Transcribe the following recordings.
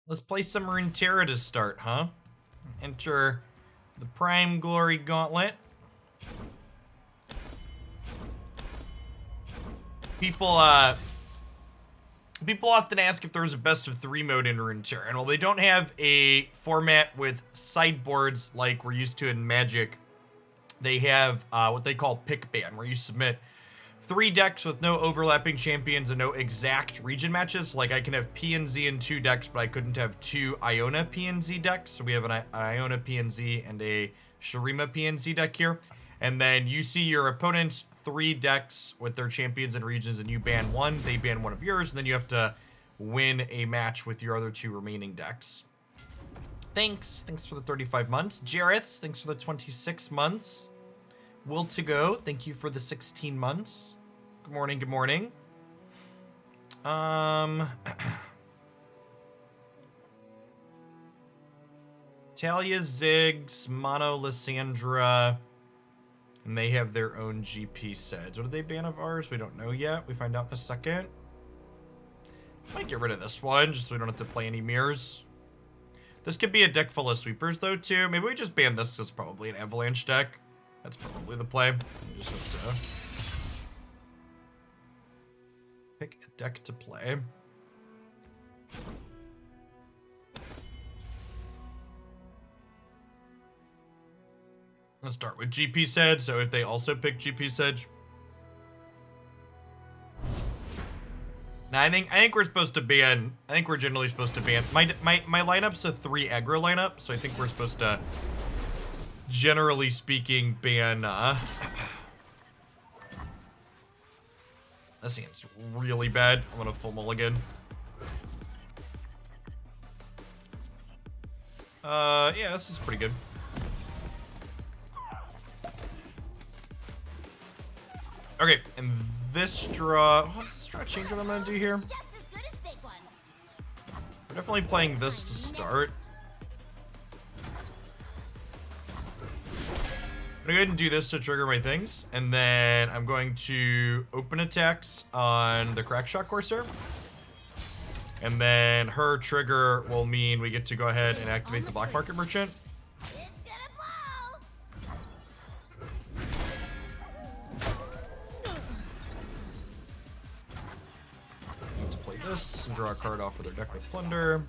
Let's play some Runeterra to start, huh? Enter the Prime Glory Gauntlet. People often ask if there's a best of 3 mode in Runeterra, and while they don't have a format with sideboards like we're used to in Magic, they have what they call pick ban, where you submit 3 decks with no overlapping champions and no exact region matches. Like, I can have P and Z in 2 decks, but I couldn't have 2 Iona P and Z decks. So we have an Iona P and Z and a Shurima P and Z deck here. And then you see your opponent's 3 decks with their champions and regions, and you ban 1, they ban 1 of yours, and then you have to win a match with your other 2 remaining decks. Thanks for the 35 months. Jareth, thanks for the 26 months. Will to go, thank you for the 16 months. Good morning, good morning. Talia, Ziggs, Mono, Lysandra, and they have their own GP seds. What are they ban of ours? We don't know yet. We find out in a second. Might get rid of this one, just so we don't have to play any mirrors. This could be a deck full of sweepers, though, too. Maybe we just ban this because it's probably an avalanche deck. That's probably the play. We just have to pick a deck to play. Let's start with GP Sedge, so if they also pick GP Sedge. Now, I think we're supposed to ban, I think we're generally supposed to ban, my lineup's a 3 aggro lineup, so I think we're supposed to, generally speaking, ban, that seems really bad. I'm gonna full mulligan. Yeah, this is pretty good. Okay, and this draw, what's this draw change what I'm gonna do here? We're definitely playing this to start. I'm gonna go ahead and do this to trigger my things, and then I'm going to open attacks on the Crackshot Courser. And then her trigger will mean we get to go ahead and activate the Black Market Merchant. Need to play this and draw a card off of their deck with Plunder.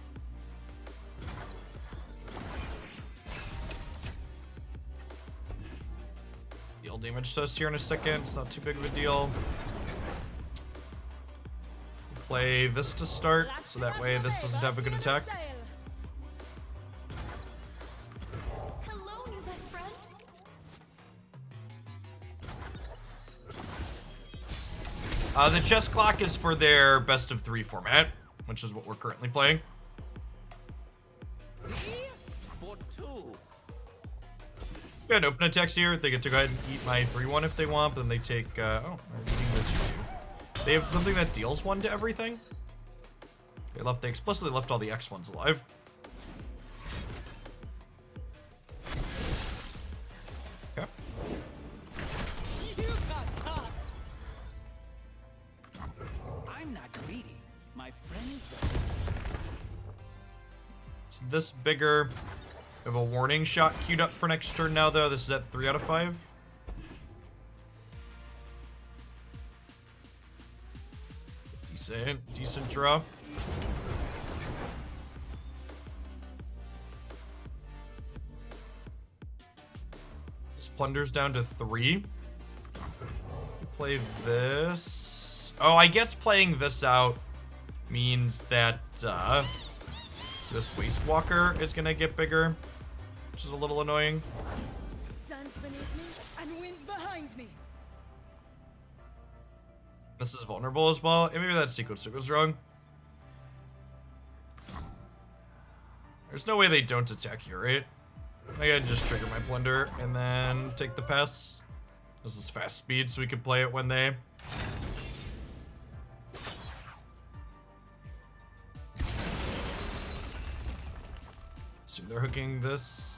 Deal damage to us here in a second. It's not too big of a deal. Play this to start, so that way this doesn't have a good attack. The chess clock is for their best of 3 format, which is what we're currently playing. Go ahead and open attacks here. They get to go ahead and eat my 3-1 if they want, but then they take, oh, they're eating the 2-2. They have something that deals 1 to everything. They explicitly left all the X ones alive. Okay. I'm not greedy. My friends. Is this bigger? We have a warning shot queued up for next turn now, though. This is at 3 out of 5. Decent draw. This Plunder's down to 3. Play this. Oh, I guess playing this out means that this Wastewalker is gonna get bigger, which is a little annoying. Sun's beneath me and winds behind me. This is vulnerable as well. And maybe that sequence was wrong. There's no way they don't attack here, right? I gotta just trigger my Plunder and then take the pass. This is fast speed, so we can play it when they... Assume they're hooking this.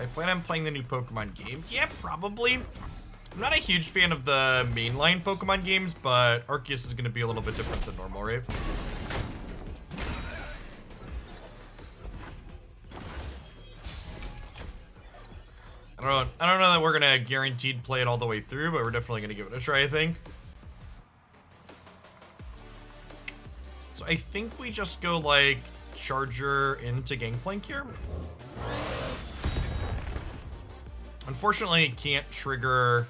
I plan on playing the new Pokemon game. Yeah, probably. I'm not a huge fan of the mainline Pokemon games, but Arceus is going to be a little bit different than normal, right? I don't know that we're gonna guaranteed play it all the way through, but we're definitely gonna give it a try, I think. So I think we just go like Charger into Gangplank here. Unfortunately, can't trigger.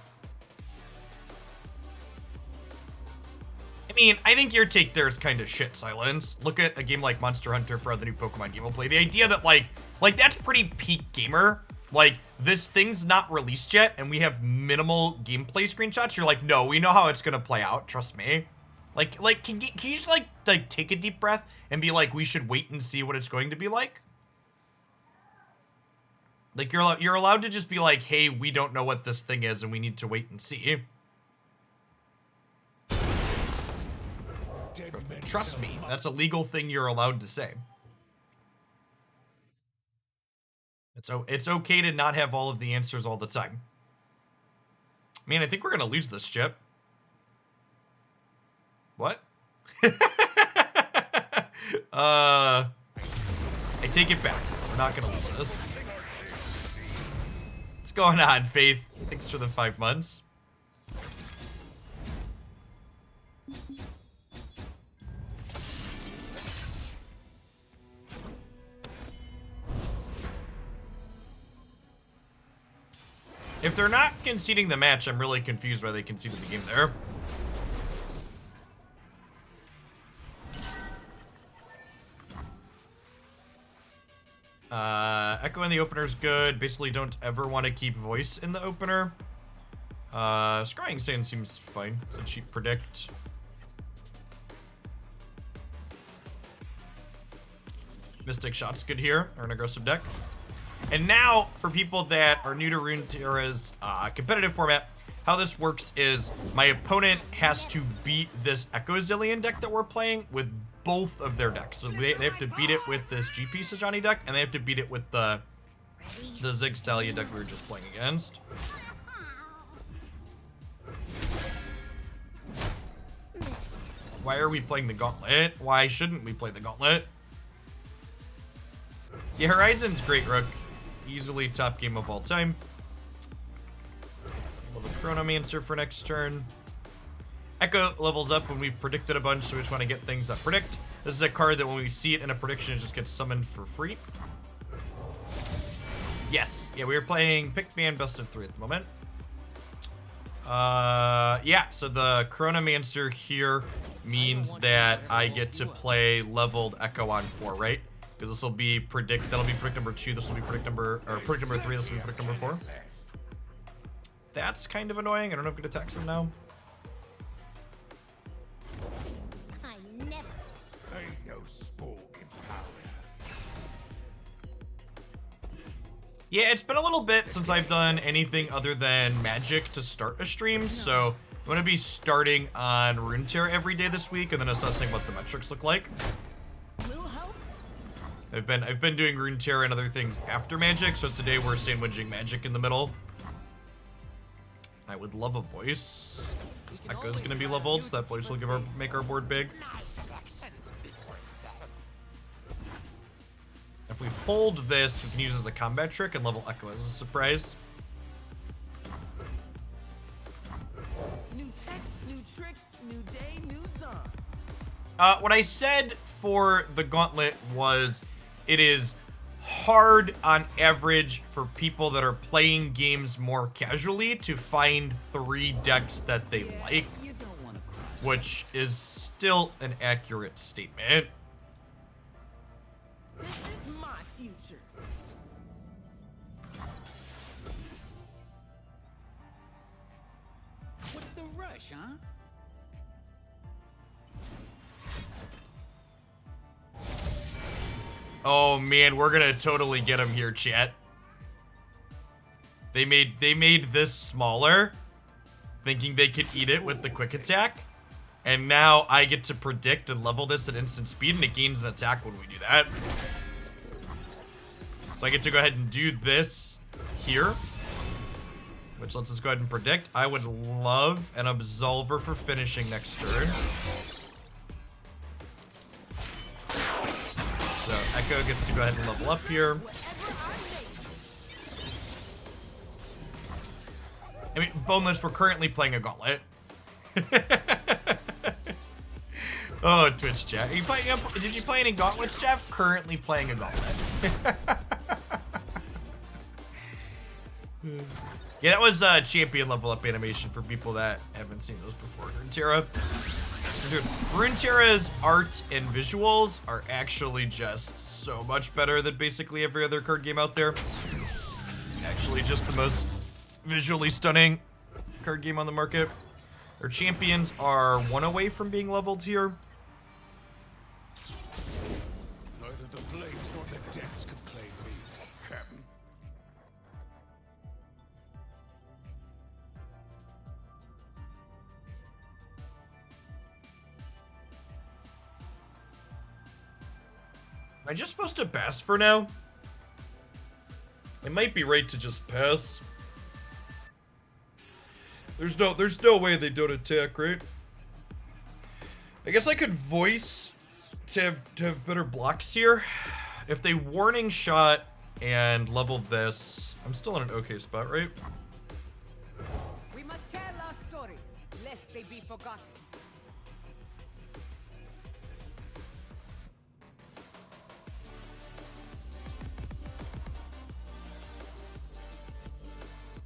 I mean, I think your take there is kind of shit, Silence. Look at a game like Monster Hunter for the new Pokemon game we'll play. The idea that like that's pretty peak gamer. Like, this thing's not released yet, and we have minimal gameplay screenshots. You're like, no, we know how it's gonna play out. Trust me. Like, can you just like take a deep breath and be like, we should wait and see what it's going to be like? Like, you're allowed to just be like, hey, we don't know what this thing is, and we need to wait and see. Trust me, that's a legal thing you're allowed to say. It's okay to not have all of the answers all the time. Man, I think we're gonna lose this chip. What? I take it back. We're not gonna lose this. What's going on, Faith? Thanks for the 5 months. If they're not conceding the match, I'm really confused why they conceded the game there. Ekko in the opener is good. Basically, don't ever want to keep voice in the opener. Scrying Sand seems fine. It's a cheap predict. Mystic Shot's good here, or an aggressive deck. And now, for people that are new to Runeterra's competitive format, how this works is my opponent has to beat this Ekko Zillion deck that we're playing with both of their decks. So they have to beat it with this GP Sajani deck, and they have to beat it with the Zig Stallion deck we were just playing against. Why are we playing the Gauntlet? Why shouldn't we play the Gauntlet? Yeah, Horizon's great, Rook. Easily top game of all time. Love a Chronomancer for next turn. Ekko levels up when we've predicted a bunch, so we just want to get things that predict. This is a card that when we see it in a prediction, it just gets summoned for free. Yes. Yeah, we are playing Pickman best of 3 at the moment. Yeah, so the Chronomancer here means that I get to play leveled Ekko on 4, right? Because this will be that'll be predict number 2, this will be predict number 3, this will be predict number 4. That's kind of annoying. I don't know if I'm gonna tax him now. I never. Ain't no sport in power. Yeah, it's been a little bit since I've done anything other than Magic to start a stream, so I'm gonna be starting on Runeterra every day this week and then assessing what the metrics look like. I've been doing Runeterra and other things after Magic, so today we're sandwiching Magic in the middle. I would love a voice. Ekko's gonna be leveled, so that voice will make our board big. If we hold this, we can use it as a combat trick and level Ekko as a surprise. New tech, new tricks, new day, new song. What I said for the Gauntlet was it is hard on average for people that are playing games more casually to find 3 decks that they like, You don't want to crush. which is still an accurate statement. This is my future. What's the rush, huh? Oh man, we're gonna totally get him here, chat. They made this smaller, thinking they could eat it with the quick attack. And now I get to predict and level this at instant speed, and it gains an attack when we do that. So I get to go ahead and do this here. which lets us go ahead and predict. I would love an Absolver for finishing next turn. So Ekko gets to go ahead and level up here. I mean, boneless, we're currently playing a Gauntlet. Oh, Twitch chat. Are you playing, did you play any Gauntlets, Jeff? Currently playing a Gauntlet. Yeah, that was champion level up animation for people that haven't seen those before. Runeterra. Dude, Runeterra's art and visuals are actually just so much better than basically every other card game out there. Actually, just the most visually stunning card game on the market. Our champions are one away from being leveled here. Neither the flames nor the depths can claim me, Captain. Am I just supposed to pass for now? It might be right to just pass. There's no way they don't attack, right? I guess I could voice to have better blocks here. If they warning shot and level this, I'm still in an okay spot, right? We must tell our stories, lest they be forgotten.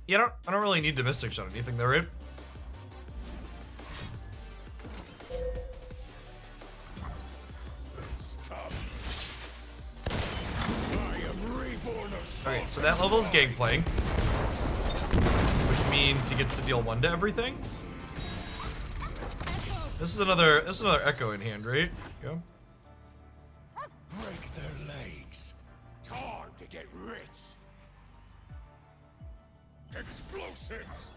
Yeah, I don't really need the Mystic Shot or anything though, right? Alright, so that level is Gangplank, which means he gets to deal 1 to everything. This is another Ekko in hand, right? Go. Break their legs. Time to get rich. Explosives.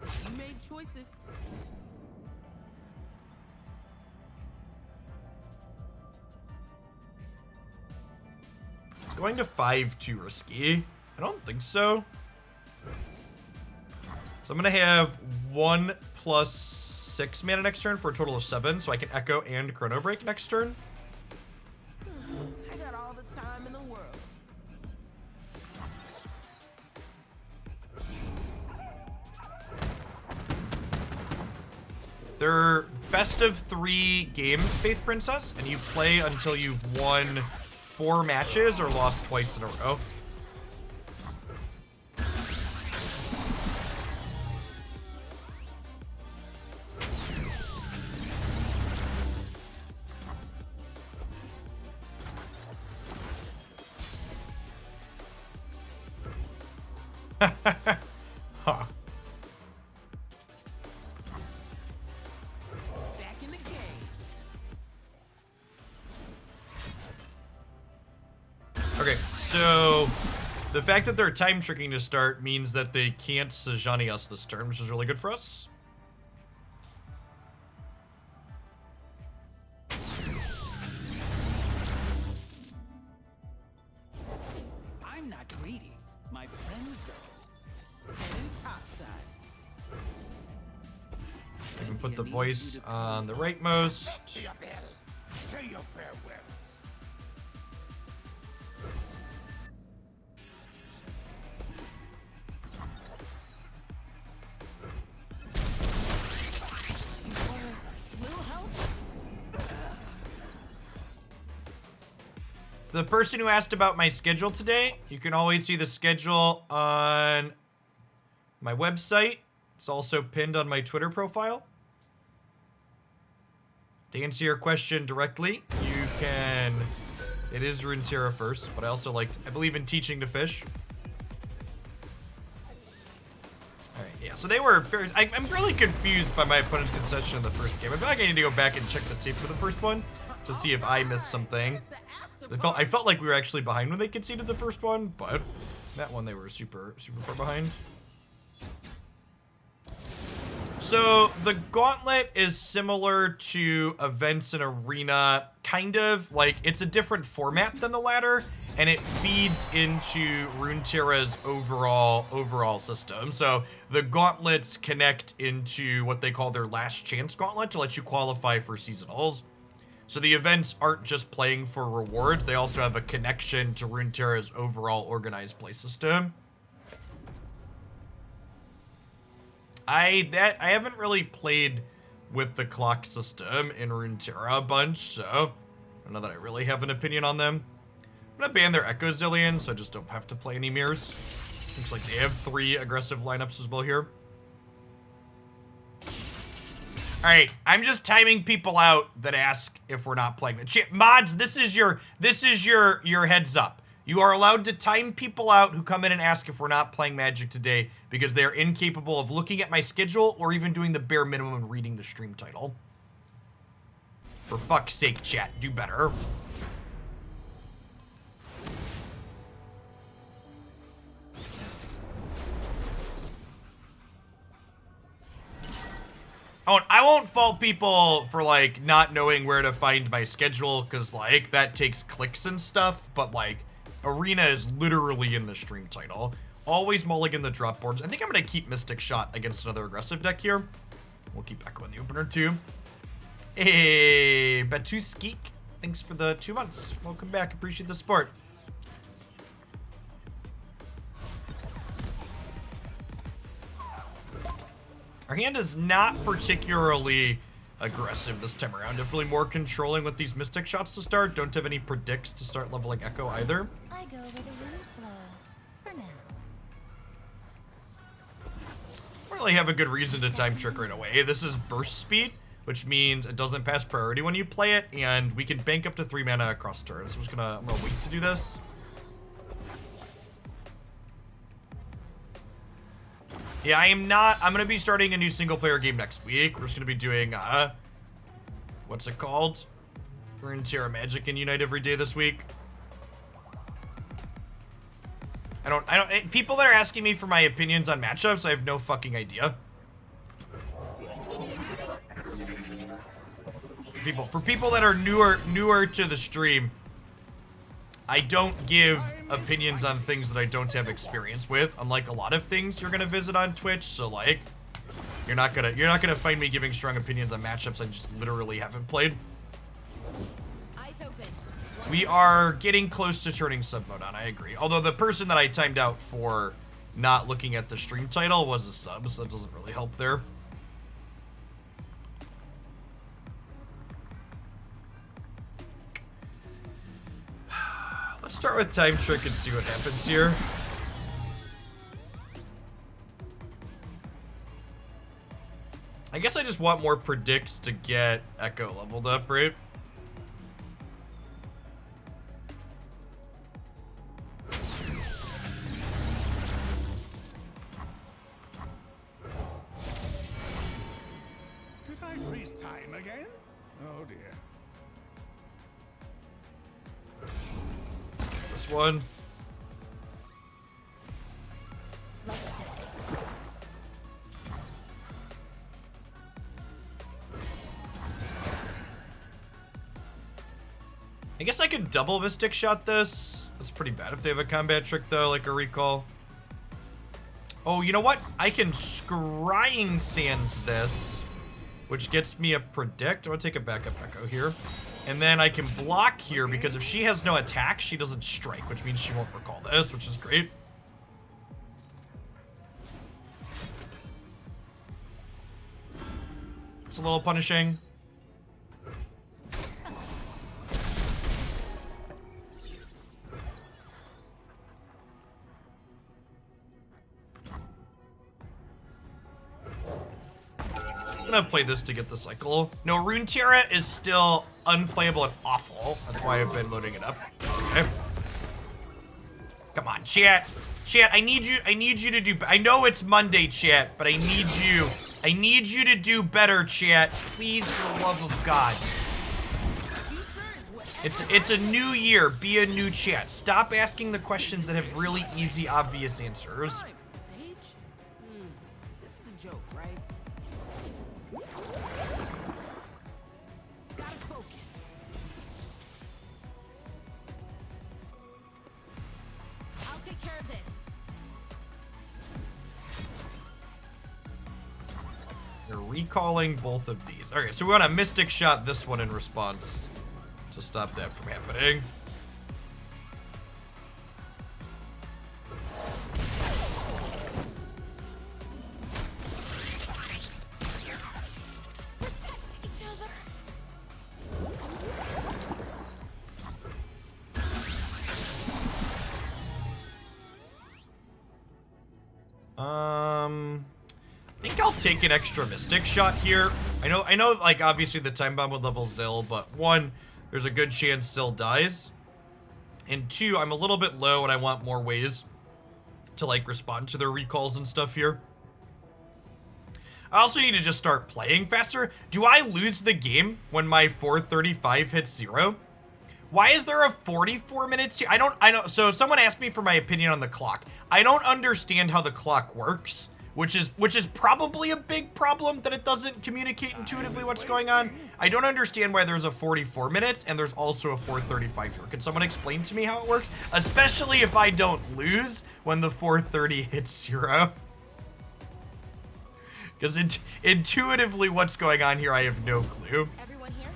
You made choices. It's going to 5 too risky. I don't think so. So I'm gonna have 1 plus 6 mana next turn for a total of 7, so I can Ekko and Chrono Break next turn. I got all the time in the world. They're best of 3 games, Faith Princess, and you play until you've won 4 matches or lost twice in a row. Huh. Back in the game. Okay, so the fact that they're time tricking to start means that they can't Sejani us this turn, which is really good for us. I'm not greedy. My friends though. Heading topside. I can put the voice on the rightmost. Say your farewells. Little help? The person who asked about my schedule today, you can always see the schedule on my website. It's also pinned on my Twitter profile. To answer your question directly, you can... It is Runeterra first, but I believe in teaching to fish. Alright, yeah, so they were very... I'm really confused by my opponent's concession in the first game. I feel like I need to go back and check the tape for the first one to see if I missed something. I felt like we were actually behind when they conceded the first one, but that one they were super far behind. So the Gauntlet is similar to events in Arena, kind of like it's a different format than the latter, and it feeds into Runeterra's overall system. So the Gauntlets connect into what they call their last chance gauntlet to let you qualify for seasonals. So the events aren't just playing for rewards, they also have a connection to Runeterra's overall organized play system. I haven't really played with the clock system in Runeterra a bunch, so I don't know that I really have an opinion on them. I'm gonna ban their Ekko Zillion, so I just don't have to play any mirrors. Looks like they have 3 aggressive lineups as well here. Alright, I'm just timing people out that ask if we're not playing. Mods, this is your heads up. You are allowed to time people out who come in and ask if we're not playing Magic today because they're incapable of looking at my schedule or even doing the bare minimum and reading the stream title. For fuck's sake, chat, do better. Oh, and I won't fault people for, like, not knowing where to find my schedule, because, like, that takes clicks and stuff, but, like, Arena is literally in the stream title. Always mulligan the drop boards. I think I'm going to keep Mystic Shot against another aggressive deck here. We'll keep Ekko in the opener, too. Hey, Batuskik. Thanks for the 2 months. Welcome back. Appreciate the support. Our hand is not particularly aggressive this time around. Definitely more controlling with these Mystic Shots to start. Don't have any predicts to start leveling Ekko either. I go where the winds blow. For now. Don't really have a good reason to time trick right away. This is burst speed, which means it doesn't pass priority when you play it, and we can bank up to 3 mana across turns. So I'm gonna wait to do this. Yeah, I'm gonna be starting a new single player game next week. We're just gonna be doing, what's it called? Runeterra Magic and Unite every day this week. People that are asking me for my opinions on matchups, I have no fucking idea. For people that are newer to the stream, I don't give opinions on things that I don't have experience with, unlike a lot of things you're gonna visit on Twitch. So like, you're not gonna find me giving strong opinions on matchups I just literally haven't played. Eyes open. We are getting close to turning sub mode on, I agree. Although the person that I timed out for not looking at the stream title was a sub, so that doesn't really help there. Let's start with time trick and see what happens here. I guess I just want more predicts to get Ekko leveled up, right? Did I freeze time again? Oh dear. Let's get this one. I guess I could double Mystic Shot this. That's pretty bad if they have a combat trick though, like a recall. Oh, you know what? I can Scrying Sands this, which gets me a predict. I'm gonna take a backup Ekko here. And then I can block here because if she has no attack, she doesn't strike, which means she won't recall this, which is great. It's a little punishing. I'm gonna play this to get the cycle. No, Runeterra is still unplayable and awful. That's why I've been loading it up. Okay. Come on, chat. Chat, I need you to do, I know it's Monday, chat, but I need you to do better, chat. Please, for the love of God. It's a new year. Be a new chat. Stop asking the questions that have really easy, obvious answers. Sage? This is a joke, right? Gotta focus. I'll take care of this. They're recalling both of these. Okay, so we want to Mystic Shot this one in response to stop that from happening. I think I'll take an extra Mystic Shot here. I know, like, obviously the Time Bomb would level Zill, but one, there's a good chance Zill dies. And two, I'm a little bit low and I want more ways to, like, respond to their recalls and stuff here. I also need to just start playing faster. Do I lose the game when my 435 hits 0? Why is there a 44 minutes here? I don't, so someone asked me for my opinion on the clock. I don't understand how the clock works, which is probably a big problem that it doesn't communicate intuitively what's going on. I don't understand why there's a 44 minutes and there's also a 435 here. Can someone explain to me how it works? Especially if I don't lose when the 430 hits 0. Because intuitively what's going on here, I have no clue. Everyone here?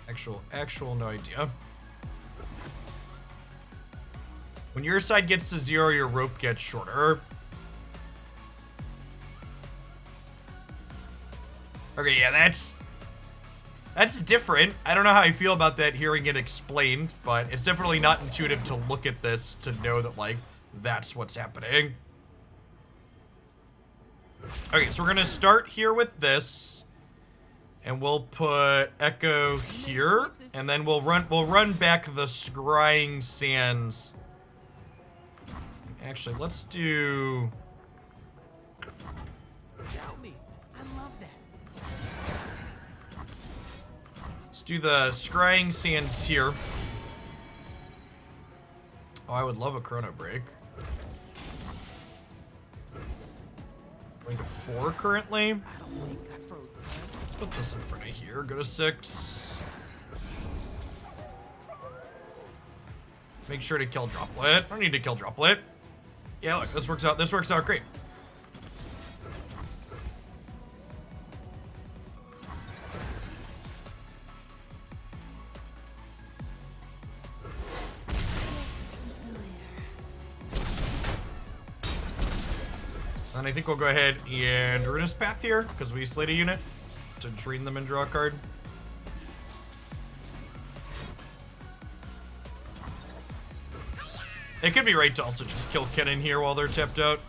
Let's go. Actual no idea. When your side gets to 0, your rope gets shorter. Okay, yeah, that's different. I don't know how I feel about that hearing it explained, but it's definitely not intuitive to look at this to know that, like, that's what's happening. Okay, so we're gonna start here with this, and we'll put Ekko here, and then we'll run back the Scrying Sands. Actually, let's do. Shout me. I love that. Let's do the Scrying Sands here. Oh, I would love a Chrono Break. Going to 4 currently. I don't think I froze time. Let's put this in front of here. Go to 6. Make sure to kill Droplet. I don't need to kill Droplet. Yeah, look, this works out. This works out great. And I think we'll go ahead and Ruinous Path here, because we slayed a unit to drain them and draw a card. It could be right to also just kill Kennen here while they're tapped out.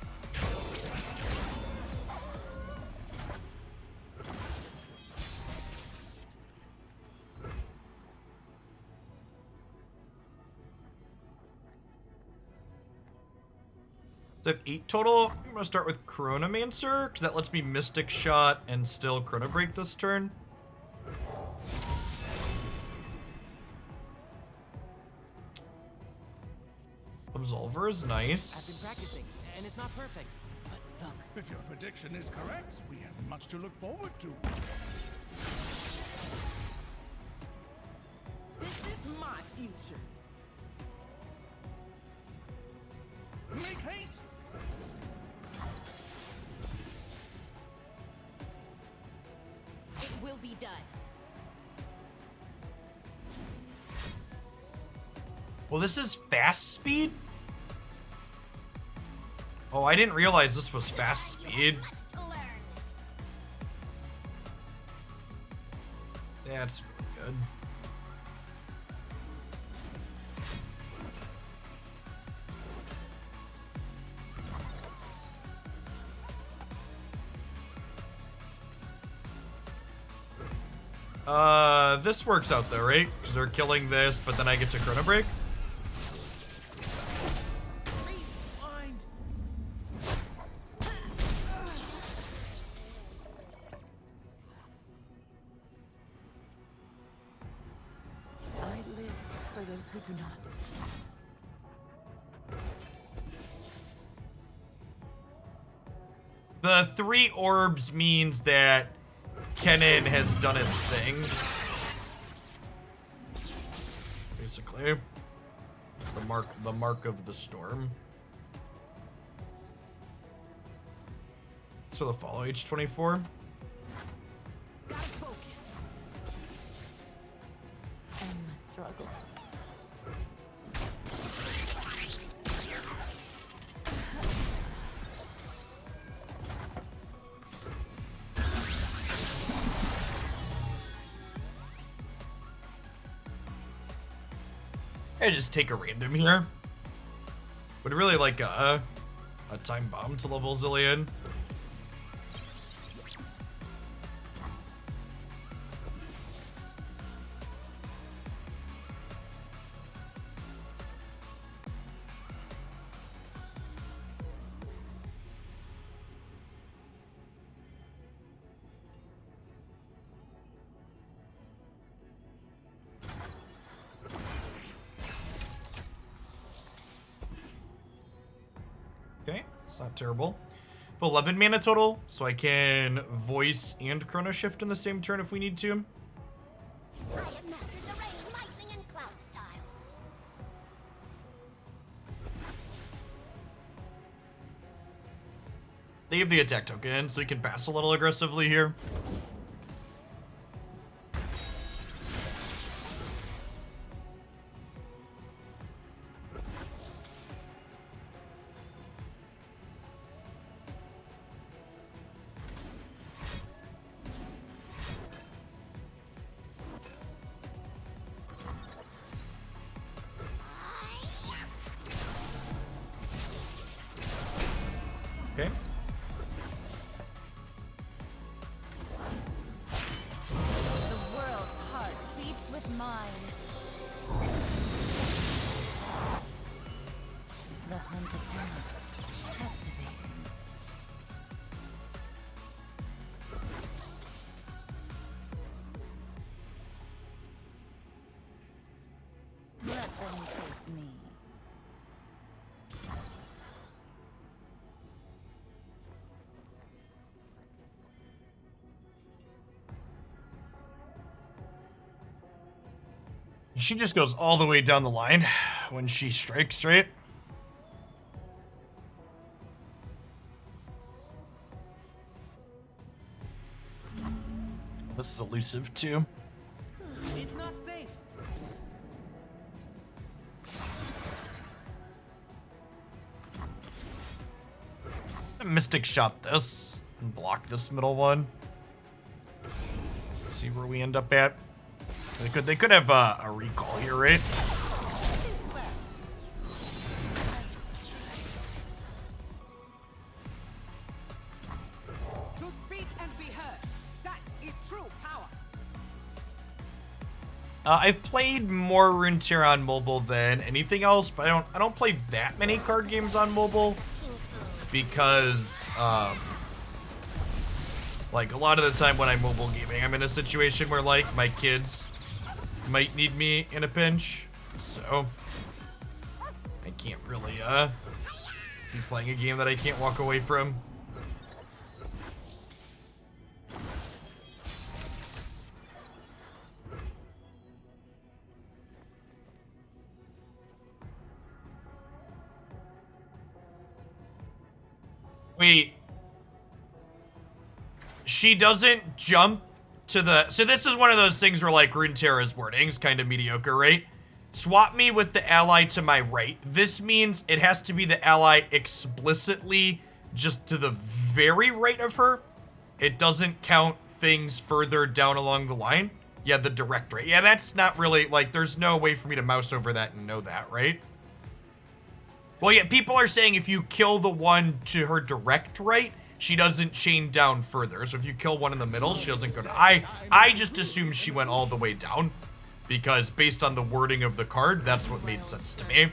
So I have 8 total. I'm gonna start with Chronomancer, because that lets me Mystic Shot and still Chrono Break this turn. Absolver is nice. I've been practicing, and it's not perfect. But look, If your prediction is correct, we have much to look forward to. this is my future. Make haste! It will be done. Well, this is fast speed? Oh, I didn't realize this was fast speed. Much to learn. That's really good. This works out though, right? Because they're killing this, but then I get to Chrono Break. Rewind. I live for those who do not. The 3 orbs means that Kennen has done its thing. Basically. The mark of the storm. So the follow H24. Gotta focus. Endless struggle. I just take a random here. Would really like a time bomb to level Zillion. Okay, it's not terrible. 11 mana total, so I can voice and chrono shift in the same turn if we need to. I have mastered the rain, lightning, and cloud styles. They have the attack token, so we can pass a little aggressively here. Okay. The world's heart beats with mine. The hunt upon captivating. Let them chase me. She just goes all the way down the line when she strikes, right? This is elusive too. It's not safe. Mystic shot this and block this middle one. See where we end up at. They could have a recall here, right? To speak and be heard. That is true power. I've played more Runeterra on mobile than anything else, but I don't play that many card games on mobile because like a lot of the time when I'm mobile gaming, I'm in a situation where like my kids might need me in a pinch, so I can't really be playing a game that I can't walk away from. Wait. She doesn't jump to the... So this is one of those things where, like, Runeterra's wording's kind of mediocre, right? Swap me with the ally to my right. This means it has to be the ally explicitly just to the very right of her. It doesn't count things further down along the line. Yeah, the direct right. Yeah, that's not really... Like, there's no way for me to mouse over that and know that, right? Well, yeah, people are saying if you kill the one to her direct right, she doesn't chain down further. So if you kill one in the middle, she doesn't go down. I just assumed she went all the way down because based on the wording of the card, that's what made sense to me.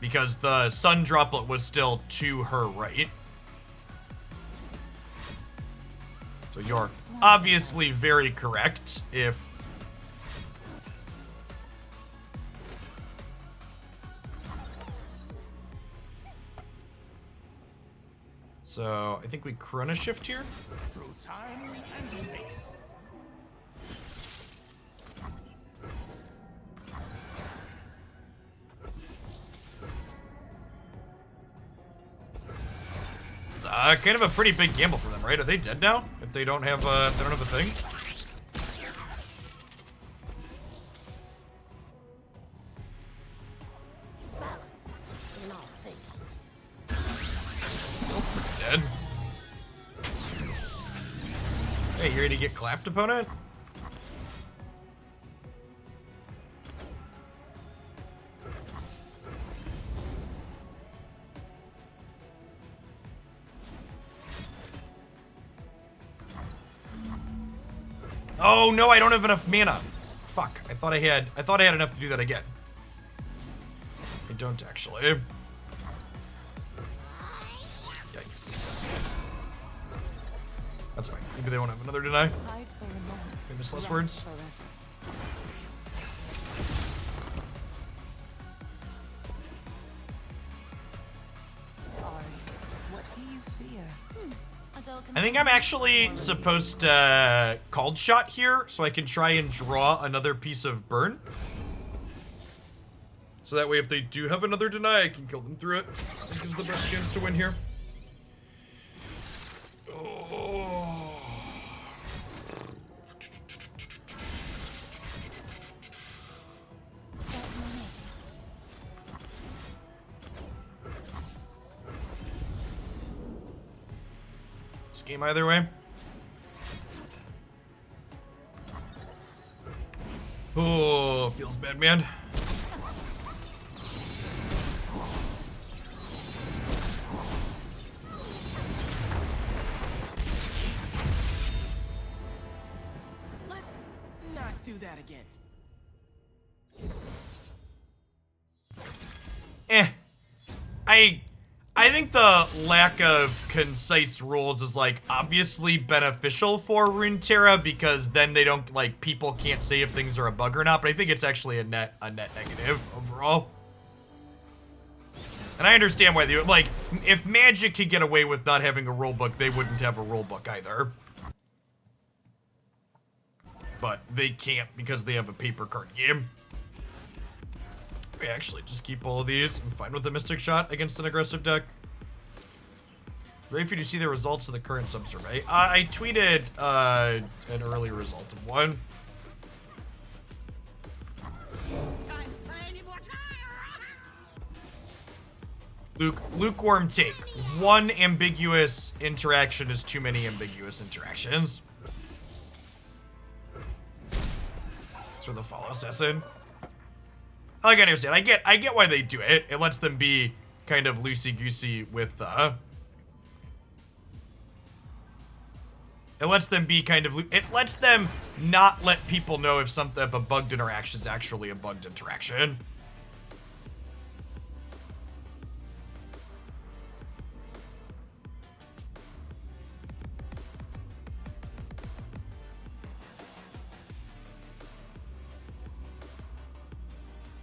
Because the sun droplet was still to her right. So you're obviously very correct if So I think we Chrono Shift here. Through time and space. It's kind of a pretty big gamble for them, right? Are they dead now? If they don't have a thing? In all things. Dead. Hey, you ready to get clapped, opponent? Oh no, I don't have enough mana. Fuck. I thought I had enough to do that again. I don't actually. Yikes. That's fine. Maybe they won't have another deny. Hide for a moment. Famous last Run words. forever. Ahri, what do you fear? I think I'm actually supposed to Called Shot here, so I can try and draw another piece of burn. So that way, if they do have another deny, I can kill them through it. I think is the best chance to win here. Oh. This game either way. Oh, feels bad, man. Let's not do that again. I think the lack of concise rules is like obviously beneficial for Runeterra because then they don't like people can't say if things are a bug or not, but I think it's actually a net negative overall. And I understand why they like if Magic could get away with not having a rule book, they wouldn't have a rule book either. But they can't because they have a paper card game. We actually just keep all of these. I'm fine with a Mystic Shot against an aggressive deck. Ready for you to see the results of the current sub-survey. I tweeted an early result of one. Lukewarm take. One ambiguous interaction is too many ambiguous interactions. That's where the follow assassin. Like I understand. I get why they do it. It lets them be kind of loosey-goosey with it lets them be kind of it lets them not let people know if if a bugged interaction is actually a bugged interaction.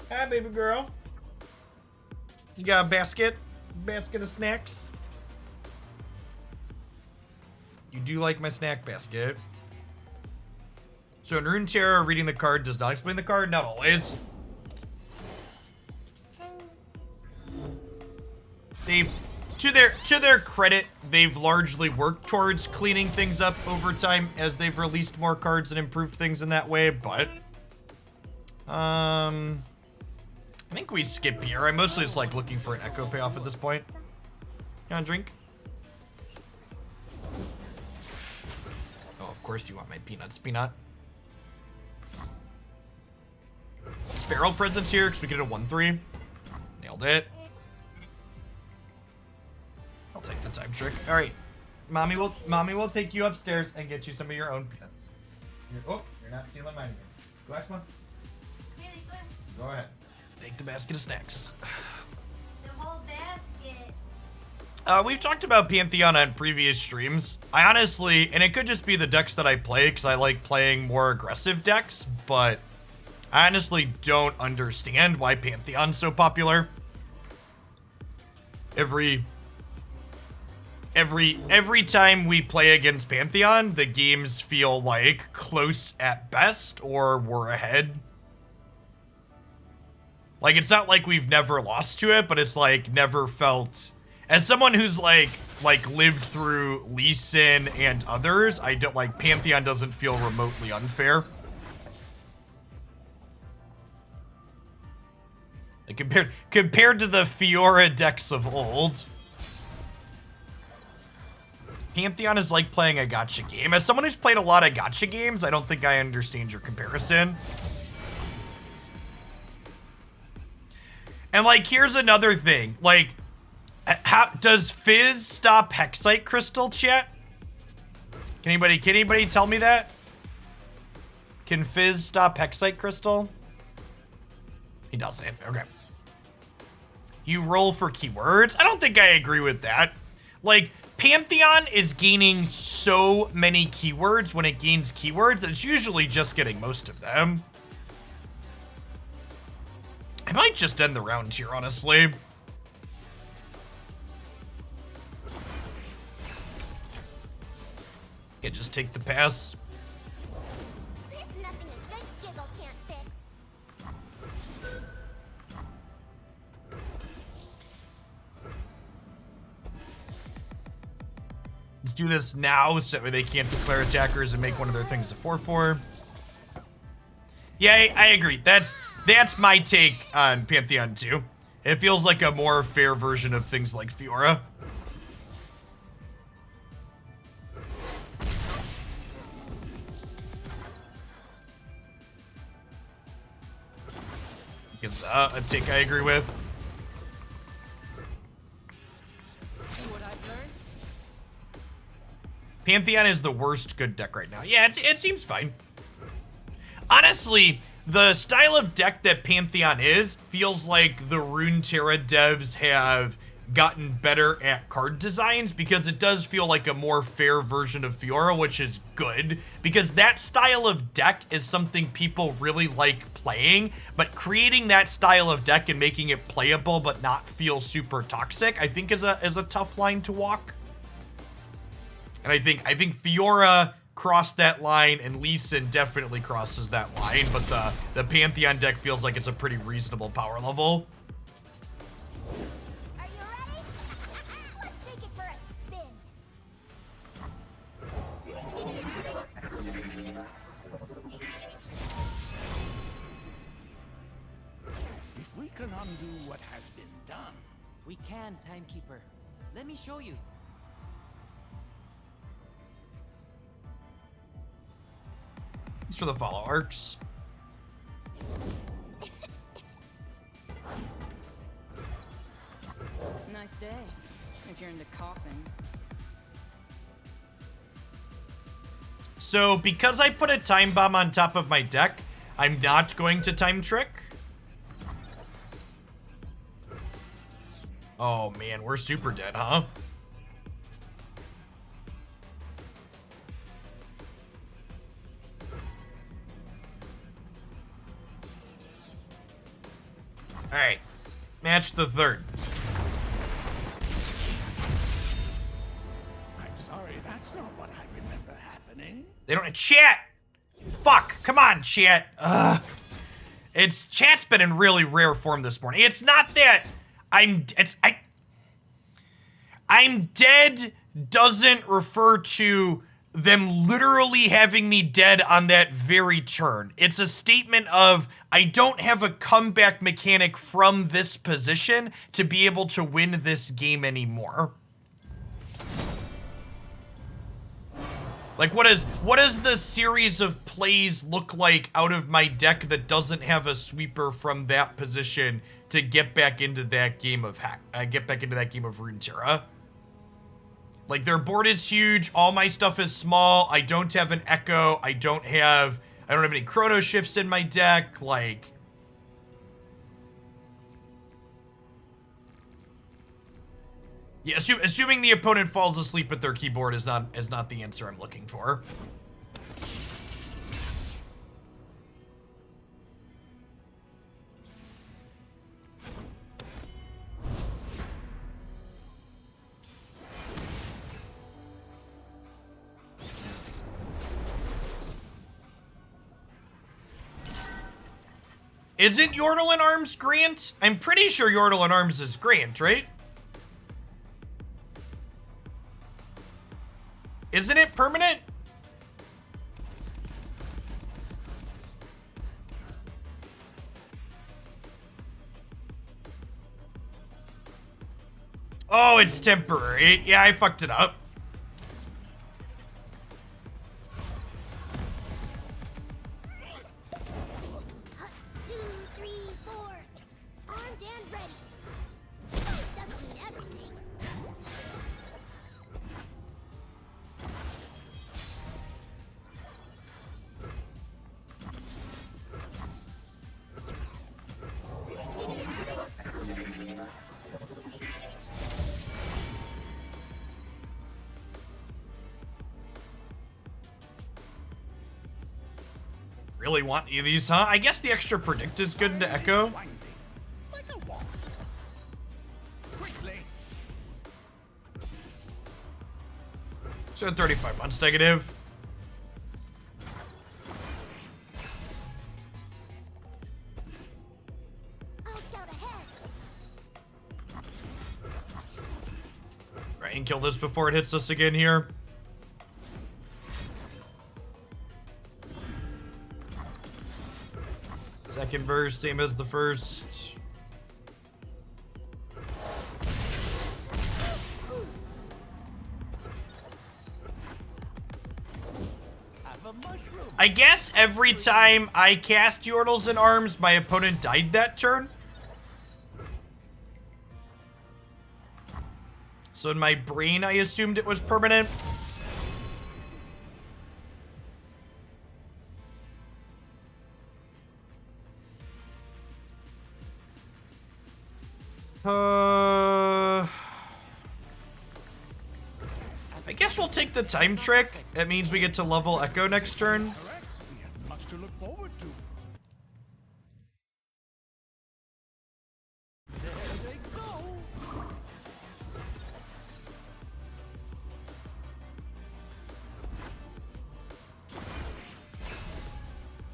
Hi, baby girl. You got a basket? Basket of snacks? You do like my snack basket. So in Runeterra, reading the card does not explain the card. Not always. To their credit, they've largely worked towards cleaning things up over time as they've released more cards and improved things in that way, but I think we skip here. I'm mostly just like looking for an Ekko payoff at this point. You want a drink? Oh, of course you want my peanuts, Peanut. Sparrow presence here because we get a 1-3. Nailed it. I'll take the time trick. All right, mommy will take you upstairs and get you some of your own peanuts. You're not stealing mine again. Go ask one. Go ahead. Take the basket of snacks. The whole basket. We've talked about Pantheon on previous streams. I honestly, and it could just be the decks that I play because I like playing more aggressive decks, but I honestly don't understand why Pantheon's so popular. Every every time we play against Pantheon, the games feel like close at best or we're ahead. Like, it's not like we've never lost to it, but it's like never felt, as someone who's like lived through Lee Sin and others, I don't like, Pantheon doesn't feel remotely unfair. Like compared to the Fiora decks of old, Pantheon is like playing a gacha game. As someone who's played a lot of gacha games, I don't think I understand your comparison. And like, here's another thing. Like, how does Fizz stop Hexite Crystal, chat? Can anybody tell me that? Can Fizz stop Hexite Crystal? He doesn't. Okay. You roll for keywords? I don't think I agree with that. Like, Pantheon is gaining so many keywords when it gains keywords that it's usually just getting most of them. I might just end the round here, honestly. Yeah, just take the pass. There's nothing a good giggle can't fix. Let's do this now so they can't declare attackers and make one of their things a 4/4. Yeah, I agree. That's my take on Pantheon 2. It feels like a more fair version of things like Fiora. It's a take I agree with. See what I've learned? Pantheon is the worst good deck right now. Yeah, it seems fine. Honestly, the style of deck that Pantheon is feels like the Runeterra devs have gotten better at card designs, because it does feel like a more fair version of Fiora, which is good, because that style of deck is something people really like playing, but creating that style of deck and making it playable but not feel super toxic, I think is a tough line to walk. And I think Fiora crossed that line, and Lee Sin definitely crosses that line, but the Pantheon deck feels like it's a pretty reasonable power level. Are you ready? Let's take it for a spin. If we can undo what has been done, We can, Timekeeper. Let me show you. It's for the follow arcs. Nice day, if you're into coughing. So, because I put a time bomb on top of my deck, I'm not going to time trick. Oh man, we're super dead, huh? Alright. Match the third. I'm sorry, that's not what I remember happening. They don't chat. Fuck. Come on, chat. Ugh. Chat's been in really rare form this morning. It's not that I'm dead doesn't refer to them literally having me dead on that very turn. It's a statement of, I don't have a comeback mechanic from this position to be able to win this game anymore. Like, what does the series of plays look like out of my deck that doesn't have a sweeper from that position to get back into that game of Runeterra? Like, their board is huge, all my stuff is small, I don't have an Ekko, I don't have any chrono shifts in my deck, like... Yeah, assuming the opponent falls asleep at their keyboard is not the answer I'm looking for. Isn't Yordle in Arms Grant? I'm pretty sure Yordle in Arms is Grant, right? Isn't it permanent? Oh, it's temporary. Yeah, I fucked it up. Hut, 2, 3, 4. Armed and ready. That doesn't mean everything. Really want any of these, huh? I guess the extra predict is good into Ekko. Winding, like a wasp. Quickly. So 35 months negative. I'll scout ahead. Right, and kill this before it hits us again here. Second verse, same as the first. Have a mushroom. I guess every time I cast Yordles in Arms, my opponent died that turn. So in my brain, I assumed it was permanent. I guess we'll take the time trick. That means we get to level Ekko next turn. Correct. We have much to look forward to. There they go.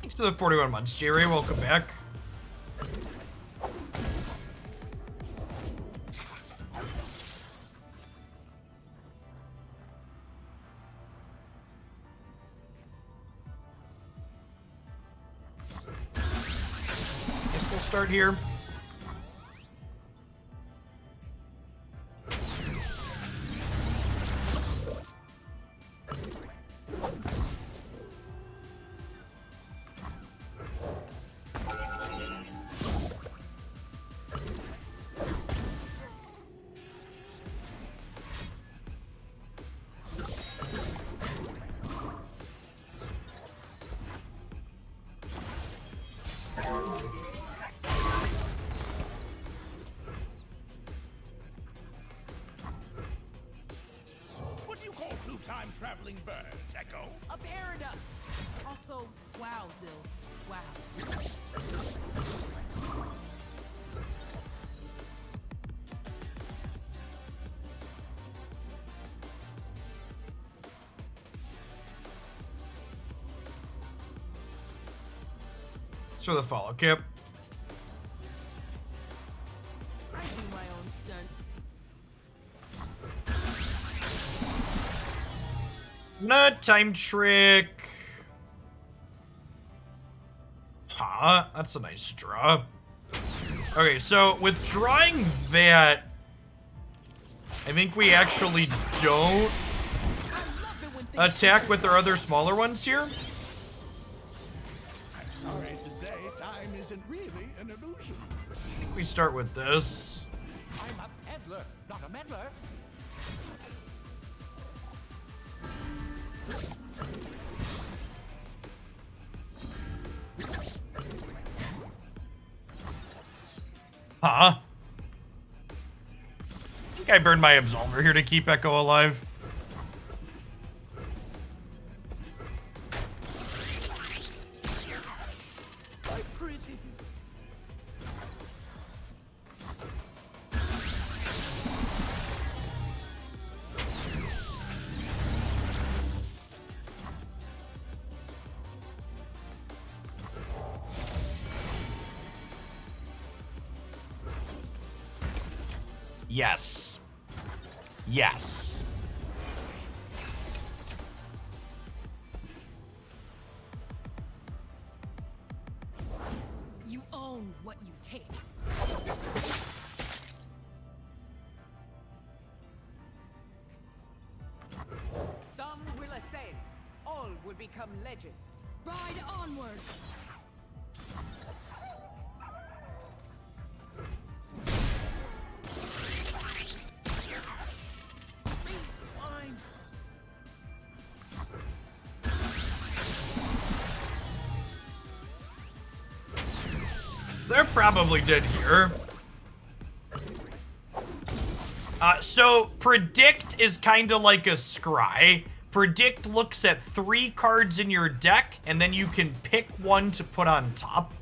Thanks for the 41 months, Jerry. Welcome back. Guess we'll start here. What do you call two time-traveling birds, Ekko? A paradox. Also, wow, Zil. Wow. Let's throw the follow kip. I do my own stunts. Nut time trick. Huh, that's a nice draw. Okay, so with drawing that, I think we actually don't attack with our other smaller ones here. I'm sorry to say, time isn't really an illusion. I think we start with this. I'm a peddler, not a meddler. Huh? I think I burned my Absolver here to keep Ekko alive. My pretty. Yes. Yes. You own what you take. Some will ascend. All will become legends. Ride onward. They're probably dead here. So Predict is kind of like a scry. Predict looks at 3 cards in your deck, and then you can pick one to put on top.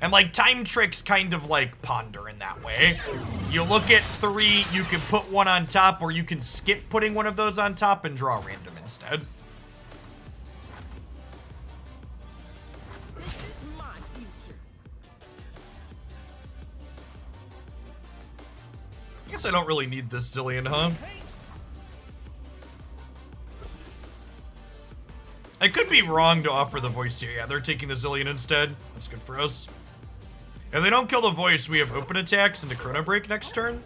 And like Time Trick's kind of like Ponder in that way. You look at 3, you can put one on top, or you can skip putting one of those on top and draw random instead. This is my future. I guess I don't really need this Zillion, huh? I could be wrong to offer the voice here. Yeah, they're taking the Zillion instead. That's good for us. If they don't kill the voice, we have open attacks into Chrono Break next turn.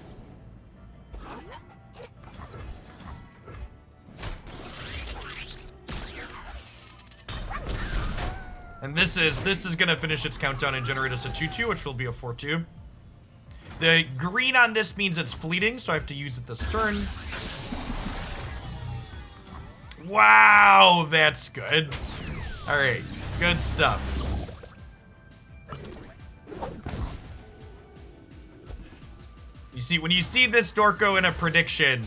And this is gonna finish its countdown and generate us a 2/2, which will be a 4/2. The green on this means it's fleeting, so I have to use it this turn. Wow, that's good. All right, good stuff. You see, when you see this Dorko in a prediction,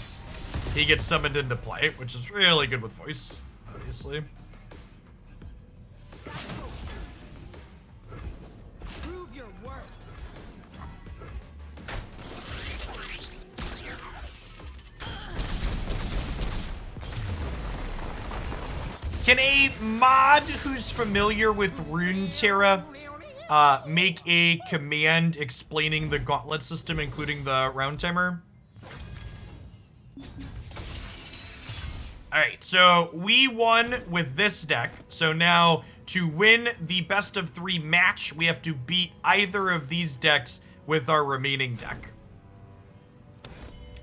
he gets summoned into play, which is really good with voice, obviously. Prove your worth. Can a mod who's familiar with Runeterra make a command explaining the Gauntlet system, including the round timer? Alright, so we won with this deck. So now, to win the best of 3 match, we have to beat either of these decks with our remaining deck.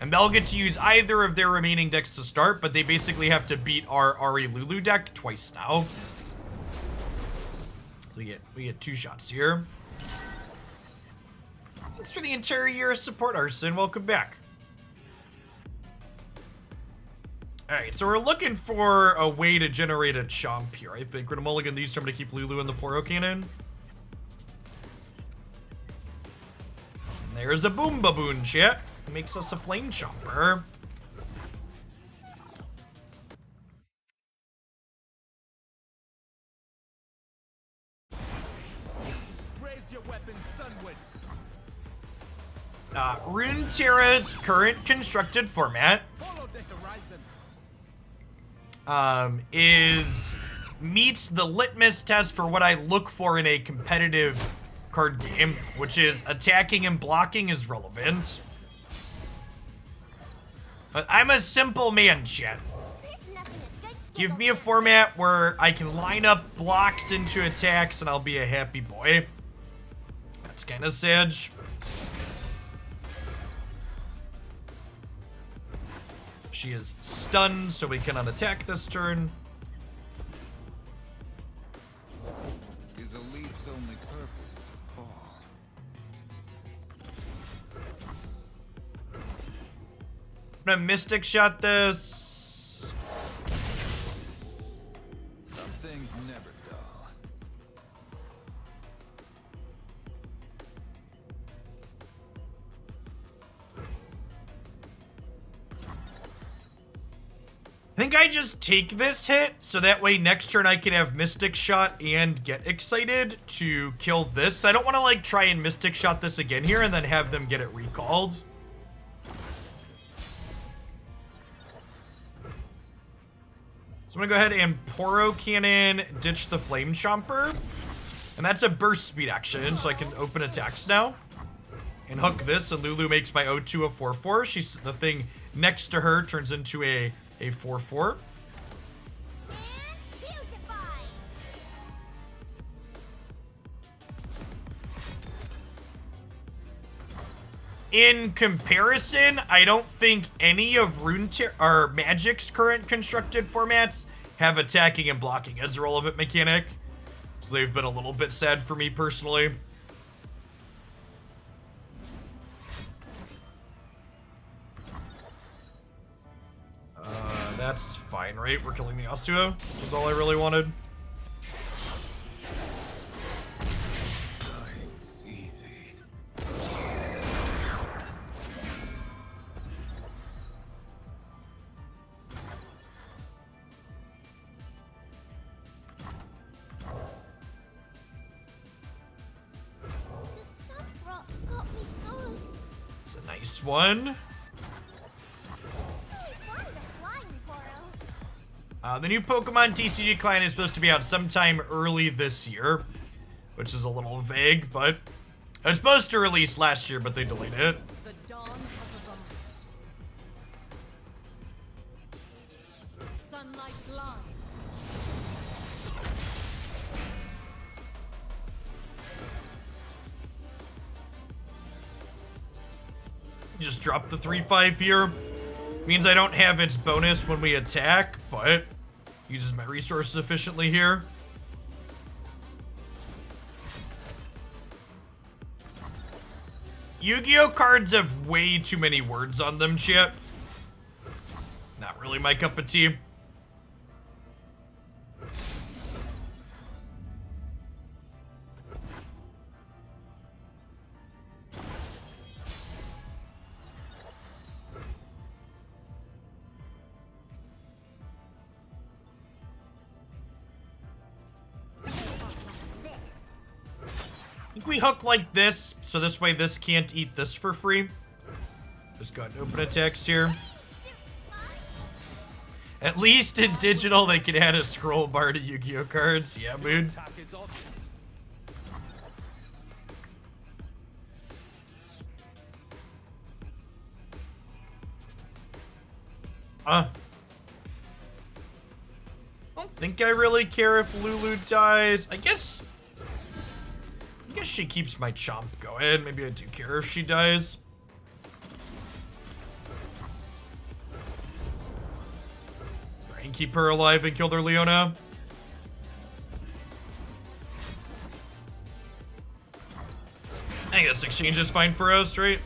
And they'll get to use either of their remaining decks to start, but they basically have to beat our Ahri Lulu deck twice now. So we get 2 shots here. Thanks for the entire year of support, Arson. Welcome back. Alright, so we're looking for a way to generate a chomp here. I think we're gonna mulligan these, so I'm gonna keep Lulu in the Poro Cannon. And there's a Boom Baboon, chat. Makes us a Flame Chomper. Raise your weapon, Sunwood. Runeterra's current constructed format Follow the horizon. meets the litmus test for what I look for in a competitive card game, which is attacking and blocking is relevant. But I'm a simple man, chat. There's nothing a good Give me a format where I can line up blocks into attacks and I'll be a happy boy. That's kind of sad. She is stunned, so we cannot attack this turn. Is a leaf's only purpose to fall? I'm gonna Mystic Shot this. Some things never dull. I think I just take this hit, so that way next turn I can have Mystic Shot and get excited to kill this. I don't want to like try and Mystic Shot this again here and then have them get it recalled. So I'm gonna go ahead and Poro Cannon, ditch the Flame Chomper. And that's a burst speed action, so I can open attacks now. and hook this, and Lulu makes my O2 a 4/4. She's the thing next to her turns into a 4/4. And beautify. In comparison, I don't think any of Runeterra or Magic's current constructed formats have attacking and blocking as a relevant mechanic. So they've been a little bit sad for me personally. That's fine, right? We're killing the Asua, which is all I really wanted. Dying's easy. The sun rock got me good. It's a nice one. Why the flying portal? The new Pokemon TCG client is supposed to be out sometime early this year, which is a little vague, but it was supposed to release last year, but they delayed it. The dawn has arrived. Sunlight glides. Just drop the 3/5 here. Means I don't have its bonus when we attack, but uses my resources efficiently here. Yu-Gi-Oh cards have way too many words on them, chat. Not really my cup of tea. I think we hook like this, so this way this can't eat this for free. Just got open attacks here. At least in digital, they can add a scroll bar to Yu-Gi-Oh cards. Yeah, mood. Attack is obvious. I don't think I really care if Lulu dies. I guess she keeps my chomp going. Maybe I do care if she dies. Try and keep her alive and kill their Leona. I think this exchange is fine for us, right?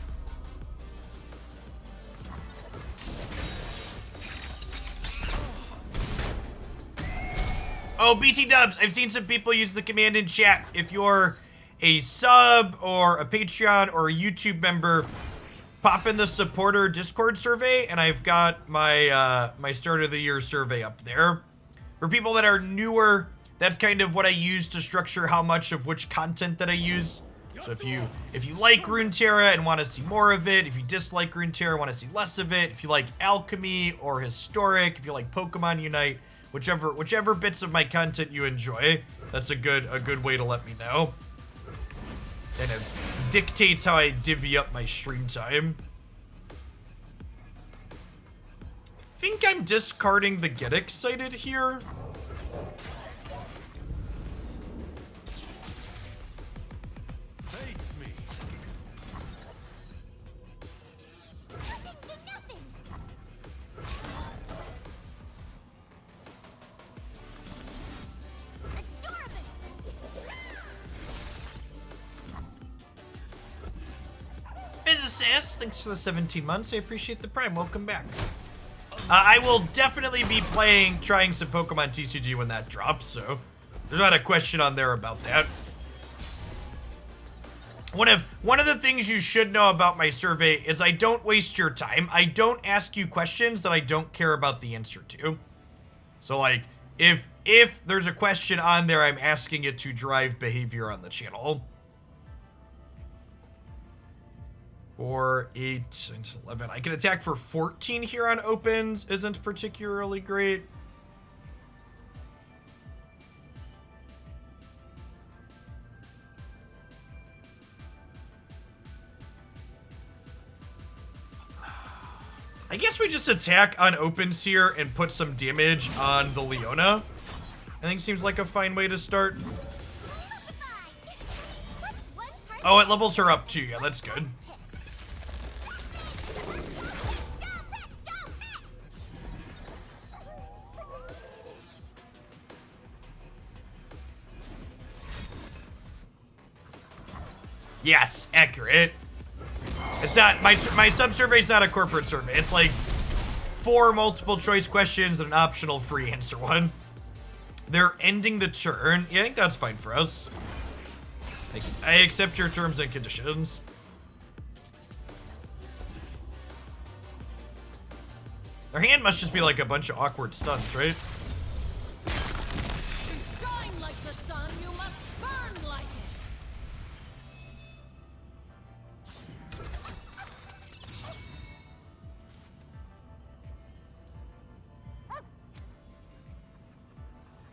Oh, BT dubs. I've seen some people use the command in chat. If you're a sub or a Patreon or a YouTube member, pop in the supporter Discord survey, and I've got my my start of the year survey up there. For people that are newer, that's kind of what I use to structure how much of which content that I use. So if you like Runeterra and want to see more of it, if you dislike Runeterra and want to see less of it, if you like alchemy or historic, if you like Pokemon Unite, whichever bits of my content you enjoy, that's a good way to let me know. And it dictates how I divvy up my stream time. I think I'm discarding the Get Excited here. Face me. Nothing to nothing. Adorable. Physicist, thanks for the 17 months. I appreciate the prime. Welcome back. I will definitely be trying some Pokemon TCG when that drops, so there's not a question on there about that. One of the things you should know about my survey is I don't waste your time. I don't ask you questions that I don't care about the answer to. So like, if there's a question on there, I'm asking it to drive behavior on the channel. 4, 8, 11. I can attack for 14 here on opens. Isn't particularly great. guess we just attack on opens here and put some damage on the Leona. I think seems like a fine way to start. Oh, it levels her up too. Yeah, that's good. Yes, accurate. It's not, my sub-survey is not a corporate survey. It's like 4 multiple choice questions and an optional free answer one. They're ending the turn. Yeah, I think that's fine for us. I accept your terms and conditions. Their hand must just be like a bunch of awkward stunts, right? To shine like the sun, you must burn like it.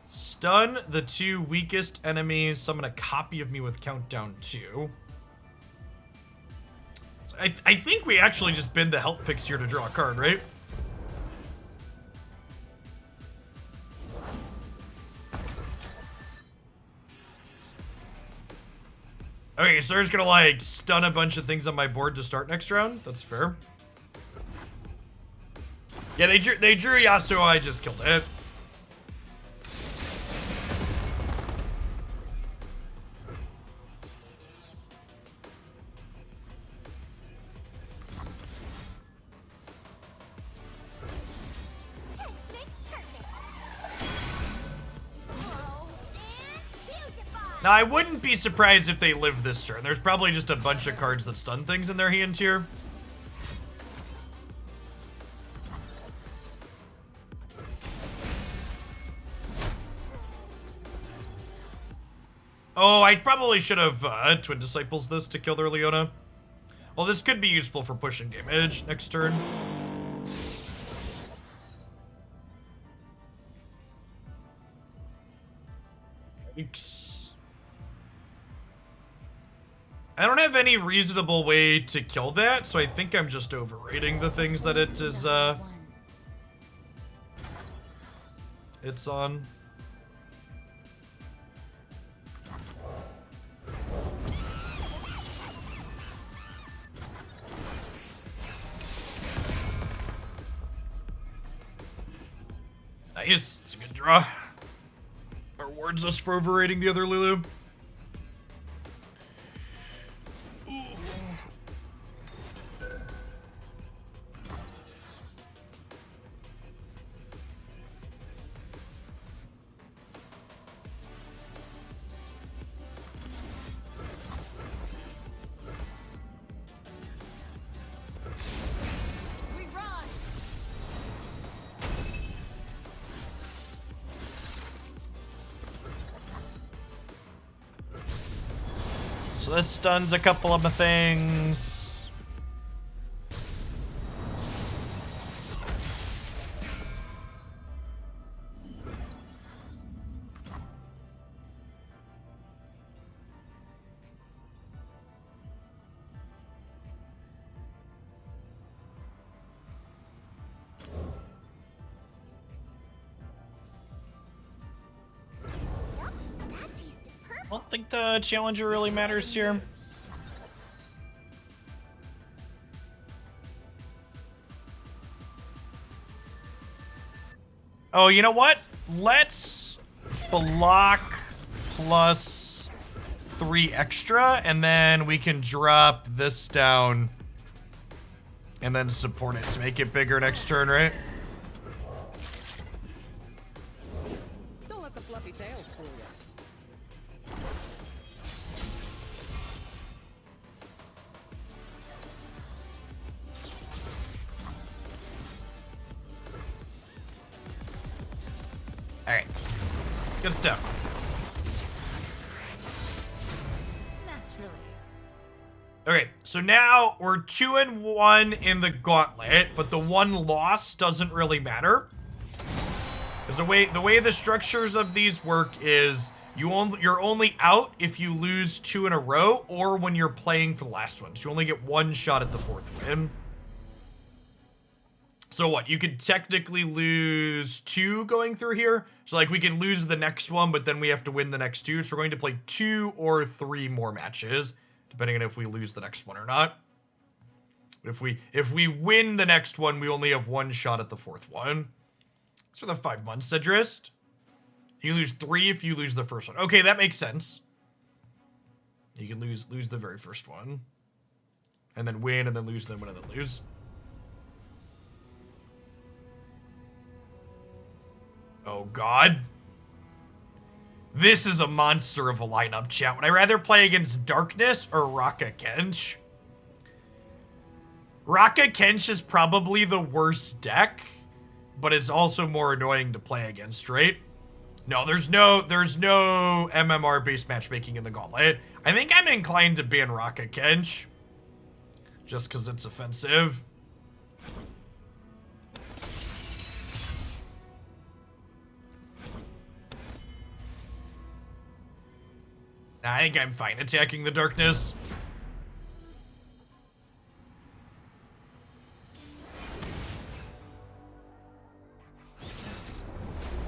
Stun the 2 weakest enemies. Summon a copy of me with countdown 2. So I think we actually just bend the help picks here to draw a card, right? Okay, so they're just gonna like stun a bunch of things on my board to start next round. That's fair. Yeah, they drew Yasuo. I just killed it. Now, I wouldn't be surprised if they live this turn. There's probably just a bunch of cards that stun things in their hands here. Oh, I probably should have Twin Disciples this to kill their Leona. Well, this could be useful for pushing damage next turn. Yikes. I don't have any reasonable way to kill that, so I think I'm just overrating the things that it is, it's on. Nice, it's a good draw. Rewards us for overrating the other Lulu. So this stuns a couple of my things. I don't think the challenger really matters here. Oh, you know what? Let's block plus 3 extra, and then we can drop this down and then support it to make it bigger next turn, right? Don't let the fluffy tails fool you. Alright. Good stuff. Naturally. Okay, so now we're 2-1 in the Gauntlet, but the 1 loss doesn't really matter. Because the way the structures of these work is you're only out if you lose 2 in a row or when you're playing for the last one. So you only get 1 shot at the 4th win. So what? You could technically lose 2 going through here. So like we can lose the next one, but then we have to win the next 2. So we're going to play 2 or 3 more matches, depending on if we lose the next one or not. But if we win the next one, we only have 1 shot at the 4th one. That's for the 5 months, Cedrist. You lose 3 if you lose the first one. Okay, that makes sense. You can lose the very first one. And then win, and then lose, and then win, and then lose. Oh, God. This is a monster of a lineup, chat. Would I rather play against Darkness or Raka Kench? Raka Kench is probably the worst deck, but it's also more annoying to play against, right? No, there's no MMR-based matchmaking in the Gauntlet. I think I'm inclined to ban Raka Kench, just because it's offensive. I think I'm fine attacking the Darkness.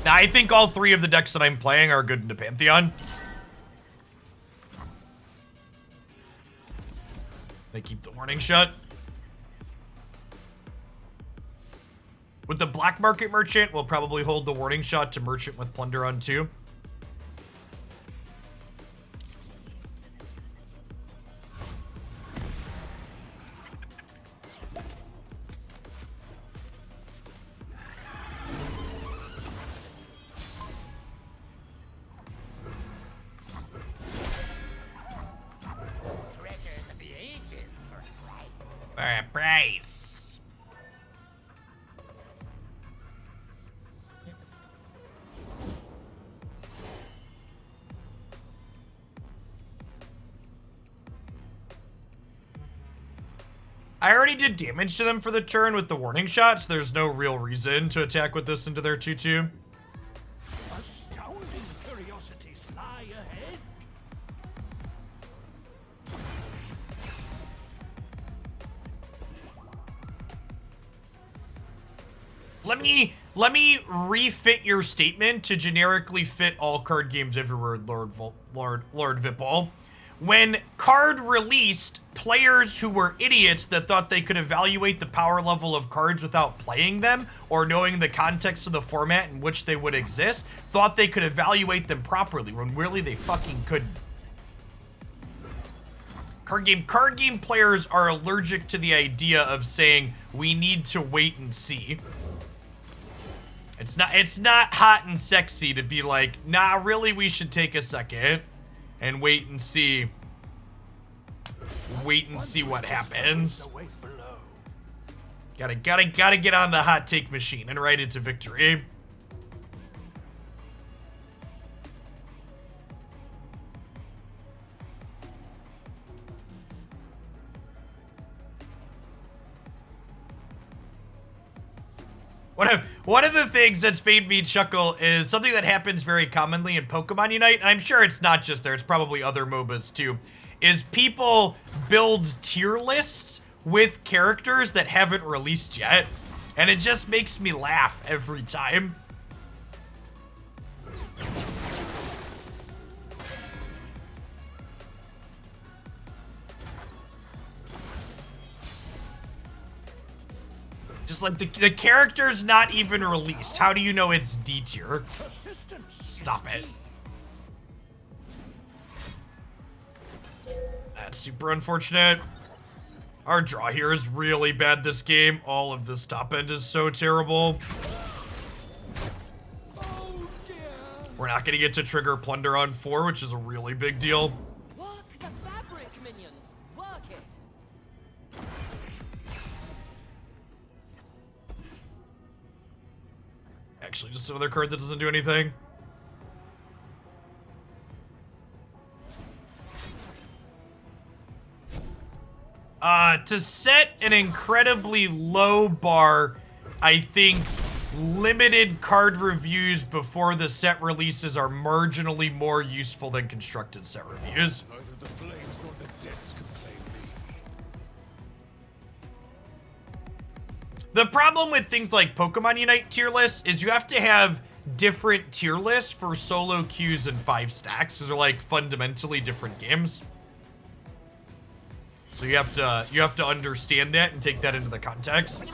Now, I think all 3 of the decks that I'm playing are good into Pantheon. They keep the warning shut. With the Black Market Merchant, we'll probably hold the warning shot to Merchant with Plunder on 2. Price. I already did damage to them for the turn with the warning shots. There's no real reason to attack with this into their 2/2. Astounding curiosities lie ahead. Let me refit your statement to generically fit all card games everywhere, Lord Vipal. When Card released, players who were idiots that thought they could evaluate the power level of cards without playing them or knowing the context of the format in which they would exist, thought they could evaluate them properly when really they fucking couldn't. Card game players are allergic to the idea of saying we need to wait and see. It's not hot and sexy to be like, nah, really we should take a second and wait and see what happens. Gotta get on the hot take machine and ride it to victory. One of the things that's made me chuckle is something that happens very commonly in Pokemon Unite, and I'm sure it's not just there, it's probably other MOBAs too, is people build tier lists with characters that haven't released yet, and it just makes me laugh every time. Just like the character's not even released. How do you know it's D tier? Stop it. That's super unfortunate. Our draw here is really bad this game. All of this top end is so terrible. We're not gonna get to trigger Plunder on 4, which is a really big deal. Work the fabric, minions. Work it. Actually, just another card that doesn't do anything. To set an incredibly low bar, I think limited card reviews before the set releases are marginally more useful than constructed set reviews. Neither the flames nor the depths can claim me. The problem with things like Pokemon Unite tier lists is you have to have different tier lists for solo queues and 5 stacks. Those are like fundamentally different games. So you have to understand that and take that into the context.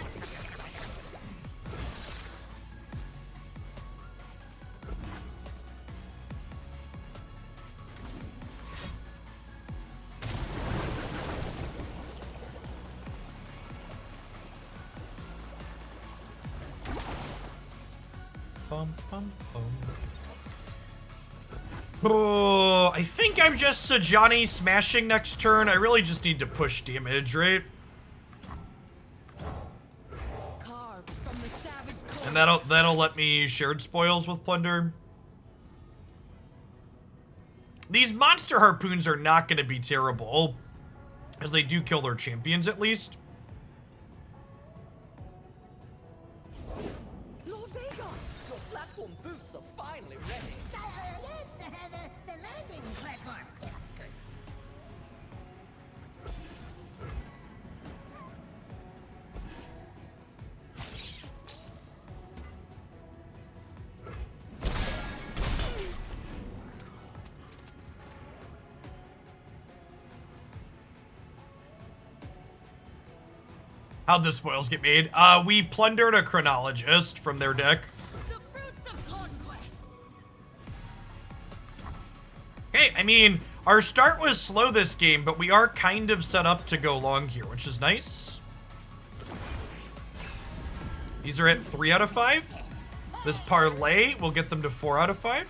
Oh, I think I'm just Sajani smashing next turn. I really just need to push damage, right? Carved from the savage cold. And that'll let me use shared spoils with plunder. These monster harpoons are not going to be terrible, as they do kill their champions at least. Lord Vega, your platform boots are finally ready. Yes, the landing platform. Yes, good. How'd the spoils get made? We plundered a chronologist from their deck. The fruits of conquest. Hey, I mean, our start was slow this game, but we are kind of set up to go long here, which is nice. These are at 3 out of 5. This parlay will get them to 4 out of 5.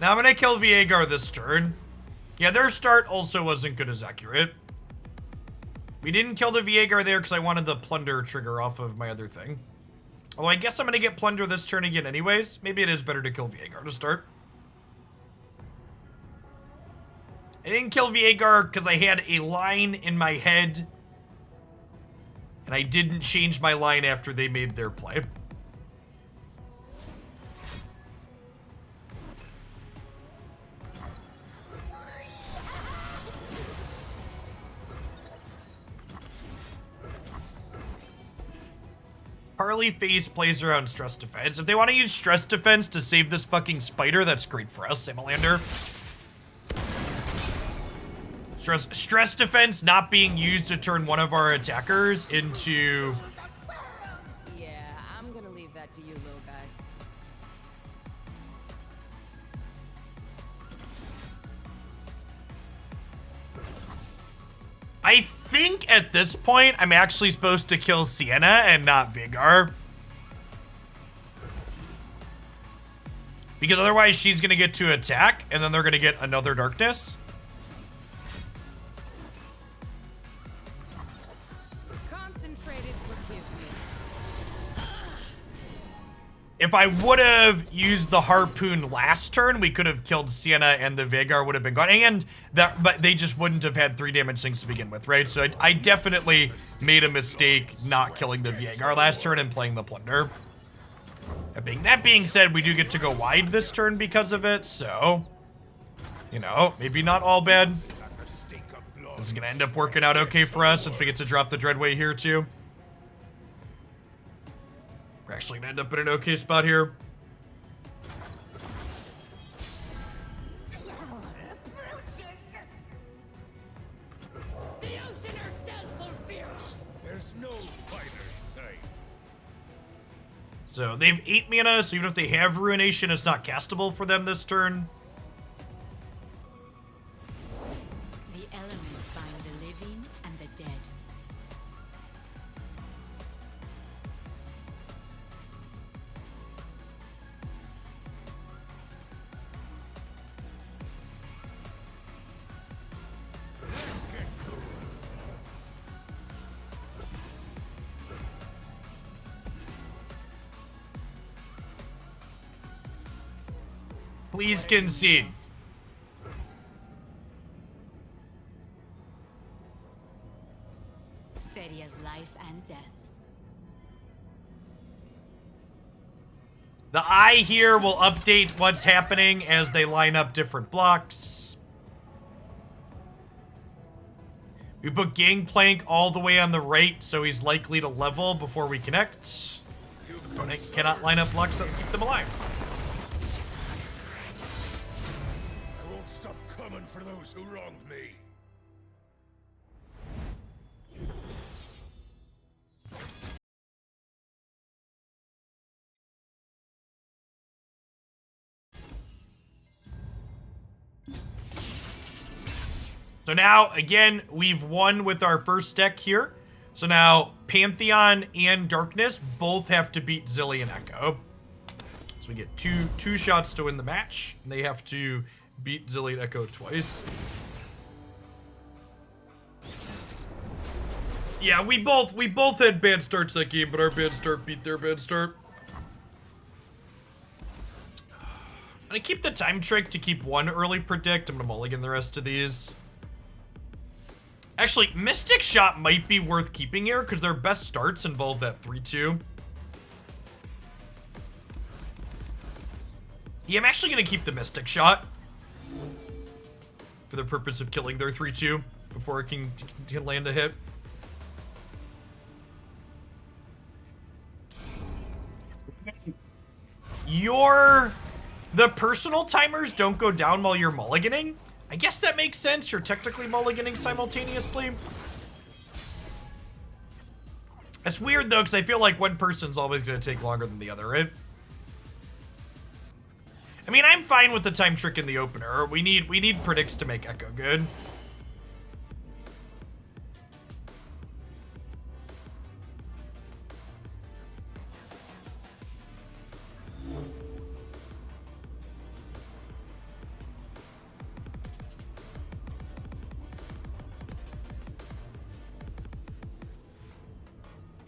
Now I'm gonna kill Viegar this turn. Yeah, their start also wasn't good as accurate. We didn't kill the Viegar there because I wanted the plunder trigger off of my other thing. Although I guess I'm gonna get plunder this turn again anyways. Maybe it is better to kill Viegar to start. I didn't kill Viegar because I had a line in my head. And I didn't change my line after they made their play. Harley Face plays around stress defense. If they want to use stress defense to save this fucking spider, that's great for us, Samalander. Stress defense not being used to turn one of our attackers into... Yeah, I'm gonna leave that to you, little guy. I think at this point, I'm actually supposed to kill Sienna and not Vigar. Because otherwise she's going to get to attack, and then they're going to get another darkness. Concentrated, forgive me. If I would have used the harpoon last turn, we could have killed Sienna and the Veigar would have been gone. And that, but they just wouldn't have had 3 damage things to begin with, right? So I definitely made a mistake not killing the Veigar last turn and playing the plunder. That being said, we do get to go wide this turn because of it, so, you know, maybe not all bad. This is going to end up working out okay for us since we get to drop the Dreadway here too. We're actually going to end up in an okay spot here. The ocean herself will fear us. There's no fighter's sight. So they have 8 mana, so even if they have Ruination, it's not castable for them this turn. The elements bind the living and the dead. Please concede. Steady as life and death. The I here will update what's happening as they line up different blocks. We put Gangplank all the way on the right, so he's likely to level before we connect. Opponent cannot line up blocks that keep them alive. I won't stop coming for those who wronged me. So now, again, we've won with our first deck here. So now, Pantheon and Darkness both have to beat Zilly and Ekko. So we get two shots to win the match. And they have to beat Zilly and Ekko twice. Yeah, we both had bad starts that game, but our bad start beat their bad start. I'm gonna keep the time trick to keep one early predict. I'm gonna mulligan the rest of these. Actually, Mystic Shot might be worth keeping here because their best starts involve that 3-2. Yeah, I'm actually going to keep the Mystic Shot for the purpose of killing their 3-2 before it can land a hit. The personal timers don't go down while you're mulliganing. I guess that makes sense. You're technically mulliganing simultaneously. It's weird, though, because I feel like one person's always going to take longer than the other, right? I mean, I'm fine with the time trick in the opener. We need predicts to make Ekko good.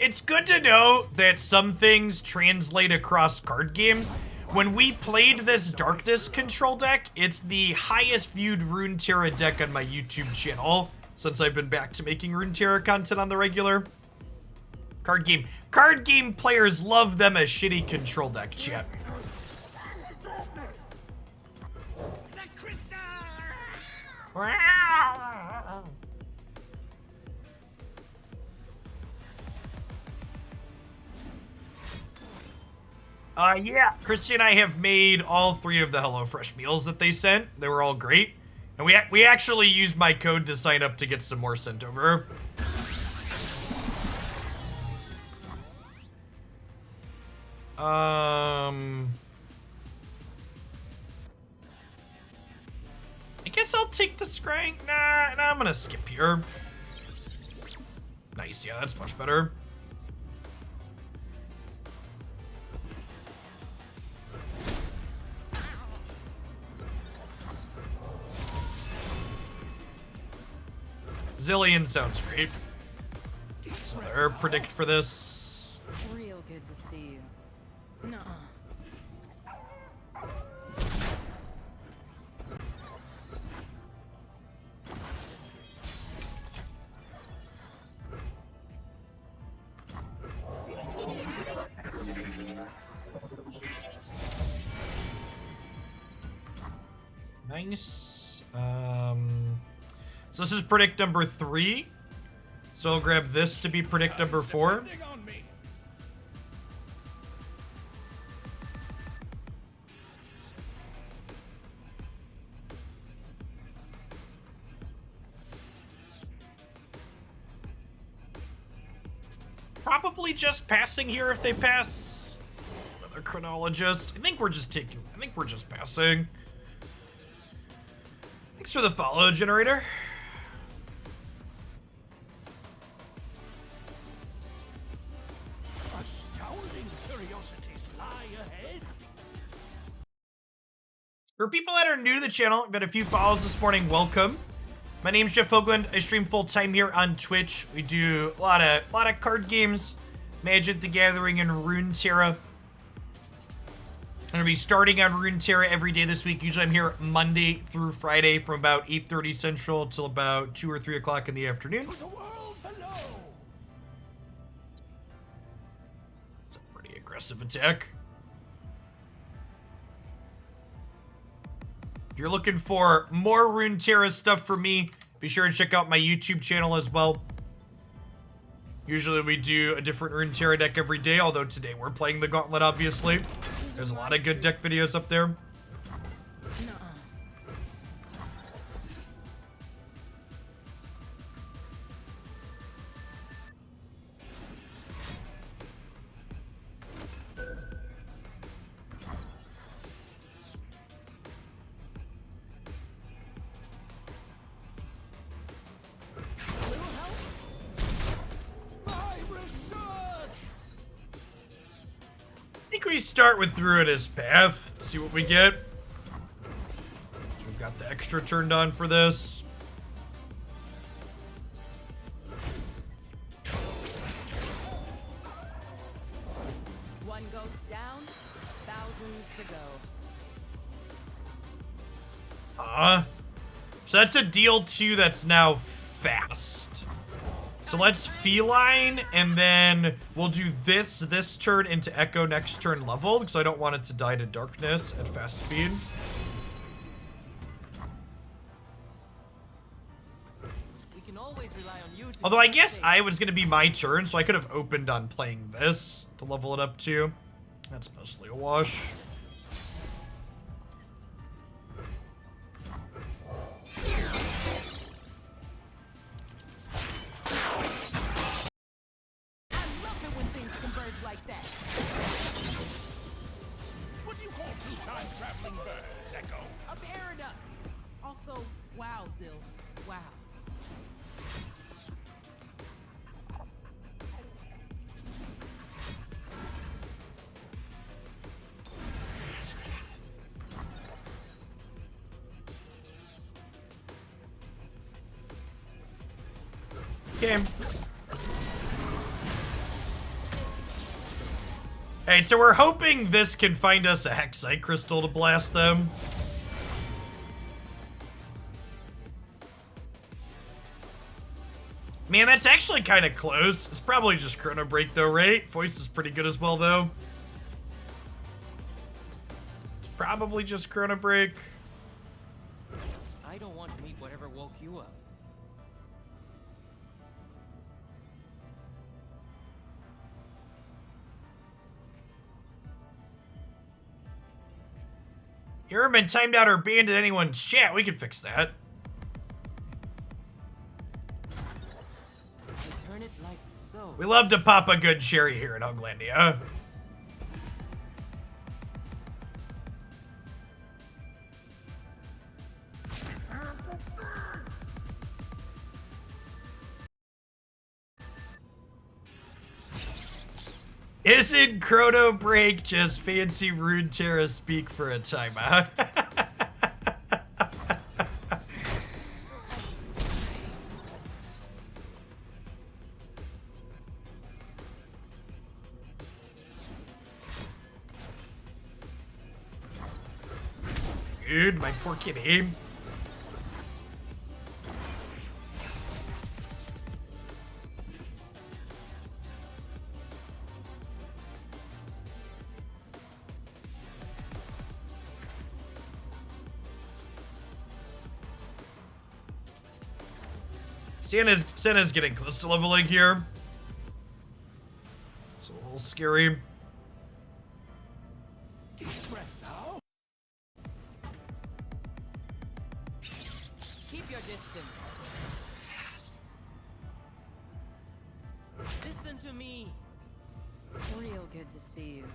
It's good to know that some things translate across card games. When we played this Darkness control deck, it's the highest viewed Runeterra deck on my YouTube channel since I've been back to making Runeterra content on the regular. Card game players love them a shitty control deck, chat. Yeah, Christy and I have made all 3 of the HelloFresh meals that they sent. They were all great. And we actually used my code to sign up to get some more sent over. I guess I'll take the scrank. Nah, I'm gonna skip here. Nice, yeah, that's much better. Zillion sounds great. So their predict for this. Real good to see you. Nuh-uh. Nice. So this is predict number 3. So I'll grab this to be predict number 4. Probably just passing here if they pass. Another chronologist. I think we're just passing. Thanks for the follow, generator. Astounding curiosities lie ahead. For people that are new to the channel, I've got a few follows this morning. Welcome. My name's Jeff Hoagland. I stream full time here on Twitch. We do a lot of card games, Magic the Gathering, and Runeterra. I'm gonna be starting on Runeterra every day this week. Usually I'm here Monday through Friday from about 8:30 Central till about 2 or 3 o'clock in the afternoon. The world below. It's a pretty aggressive attack. If you're looking for more Runeterra stuff from me, be sure to check out my YouTube channel as well. Usually we do a different Runeterra deck every day, although today we're playing the Gauntlet, obviously. There's a lot of good deck videos up there. I think we start with Ruinous Path, see what we get. So we've got the extra turned on for this. One ghost down, thousands to go. So that's a deal 2 that's now fast. So let's Feline, and then we'll do this turn into Ekko next turn leveled, because I don't want it to die to darkness at fast speed. We can always rely on you to Although I guess I was going to be my turn, so I could have opened on playing this to level it up to. That's mostly a wash. like that. What do you call two time-traveling birds, Ekko? A paradox. Also, wow, Zil. Wow. Game. Alright, so we're hoping this can find us a Hexite Crystal to blast them. Man, that's actually kind of close. It's probably just Chrono Break though, right? Voice is pretty good as well though. It's probably just Chrono Break. I don't want to meet whatever woke you up. Irvin timed out or banned in anyone's chat. We can fix that. Turn it like so. We love to pop a good cherry here in Hoglandia. Isn't Chrono Break just fancy Runeterra speak for a timeout? Dude, my poor kid aim. Senna's getting close to leveling here. It's a little scary. Deep breath now. Keep your distance. Listen to me. Real good to see you.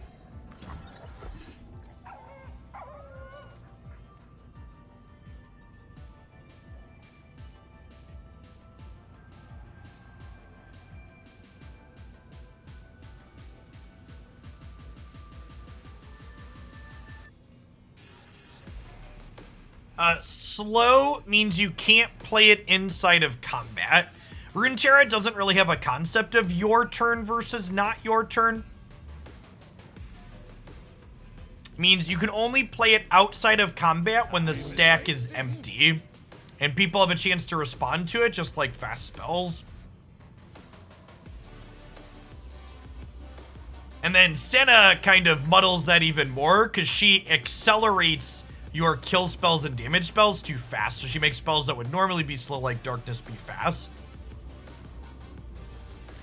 Slow means you can't play it inside of combat. Runeterra doesn't really have a concept of your turn versus not your turn. Means you can only play it outside of combat when the stack is empty. And people have a chance to respond to it, just like fast spells. And then Senna kind of muddles that even more, because she accelerates your kill spells and damage spells too fast. So she makes spells that would normally be slow like darkness be fast.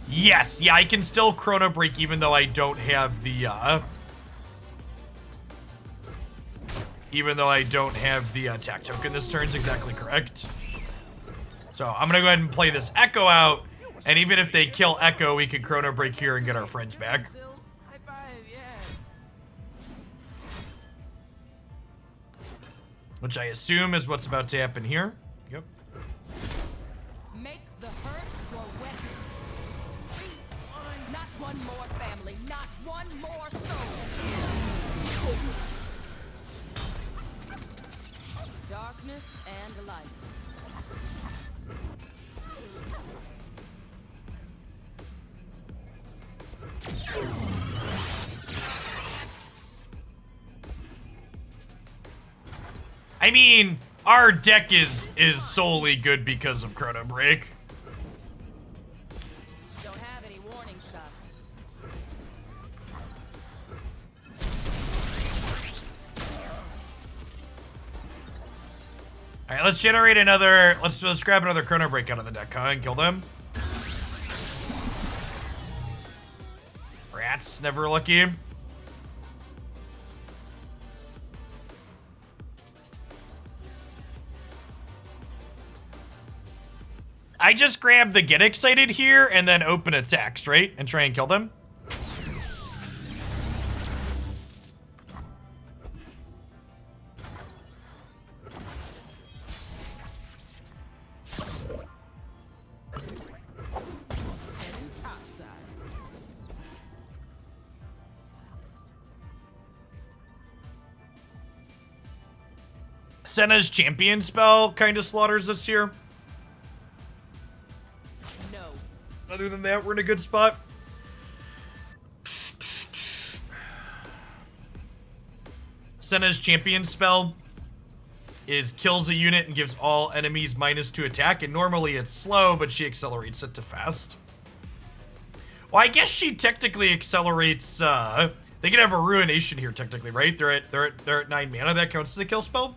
Yes, yeah, I can still chrono break even though I don't have the attack token this turn's exactly correct. So I'm gonna go ahead and play this Ekko out, and even if they kill Ekko, we can chrono break here and get our friends back. High five, yeah. Which I assume is what's about to happen here. Yep. Make the hurt your weapon. Not one more family, not one more soul. Darkness and light. I mean, our deck is solely good because of chrono break. Don't have any warning shots. All right, let's generate another. Let's grab another chrono break out of the deck, huh, and kill them. Rats, never lucky. I just grab the get excited here and then open attacks, right? And try and kill them. Senna's champion spell kind of slaughters us here. No. Other than that, we're in a good spot. Senna's champion spell is kills a unit and gives all enemies -2 attack, and normally it's slow, but she accelerates it to fast. Well, I guess she technically accelerates. They can have a ruination here technically, right? They're at 9 mana. That counts as a kill spell.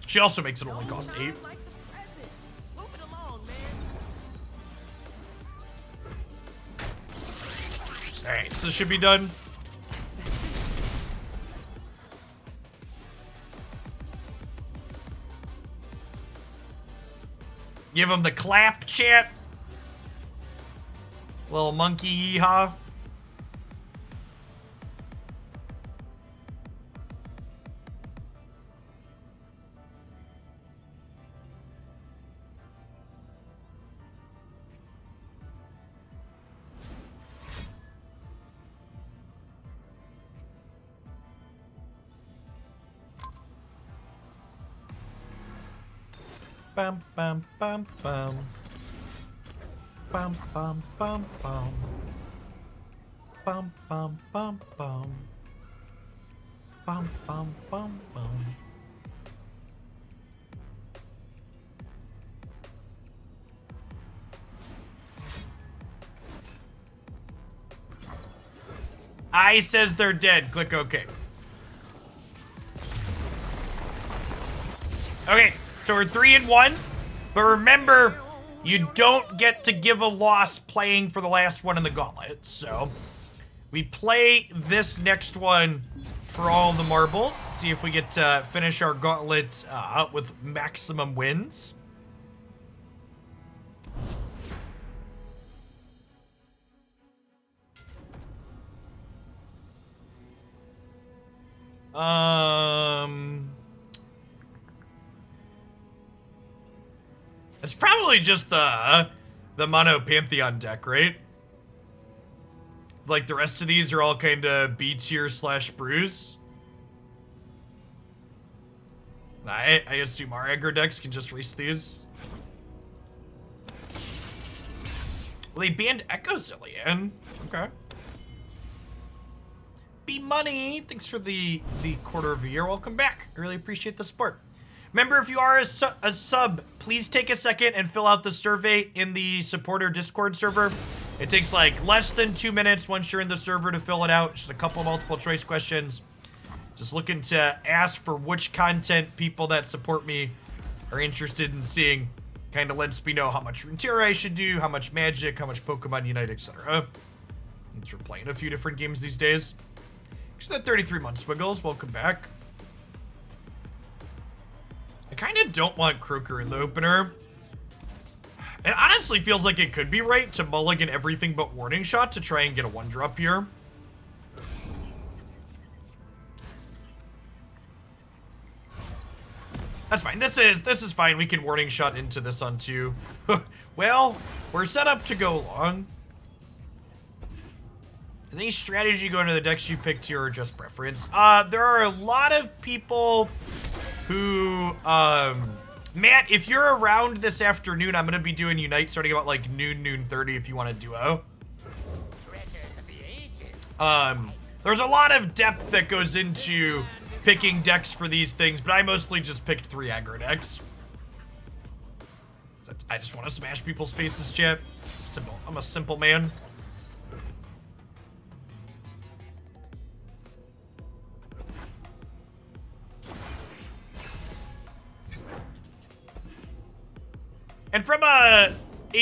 She also makes it only cost 8. Like the present. Move it along, man. Alright, so this should be done. Give him the clap, chat. Little monkey yeehaw. Bam, bam, bam, bam. Bam, bam, bam, bam. Bam, bam, bam, bam. Bam, bam, bam, bam. I says they're dead. Click OK. Okay. So we're 3-1, but remember, you don't get to give a loss playing for the last one in the Gauntlet. So we play this next one for all the marbles. See if we get to finish our Gauntlet with maximum wins. It's probably just the Mono Pantheon deck, right? Like the rest of these are all kind of B tier / bruise. I assume our aggro decks can just race these. Well, they banned Ekko Zillion. Okay. B Money, thanks for the quarter of a year. Welcome back. I really appreciate the support. Remember, if you are a sub, please take a second and fill out the survey in the supporter Discord server. It takes like less than 2 minutes once you're in the server to fill it out. Just a couple multiple choice questions. Just looking to ask for which content people that support me are interested in seeing. Kind of lets me know how much Runeterra I should do, how much Magic, how much Pokemon Unite, etc. Since we're playing a few different games these days. Thanks for that 33-month Swiggles. Welcome back. I kind of don't want Croaker in the opener. It honestly feels like it could be right to mulligan everything but Warning Shot to try and get a 1-drop here. That's fine. This is fine. We can Warning Shot into this on 2. Well, we're set up to go long. Is any strategy going to the decks you picked here or just preference? There are a lot of people who, Matt, if you're around this afternoon, I'm going to be doing Unite starting about like noon 30 if you want to duo. There's a lot of depth that goes into picking decks for these things, but I mostly just picked 3 aggro decks. I just want to smash people's faces, chat. Simple. I'm a simple man. And from a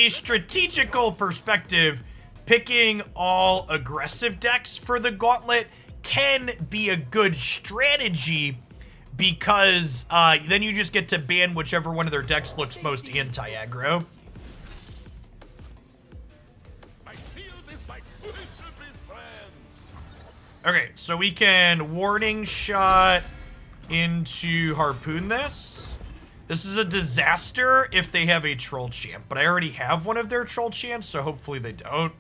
strategical perspective, picking all aggressive decks for the Gauntlet can be a good strategy because then you just get to ban whichever one of their decks looks most anti-aggro. Okay, so we can Warning Shot into Harpoon this. This is a disaster if they have a Troll Champ, but I already have one of their Troll Champs, so hopefully they don't.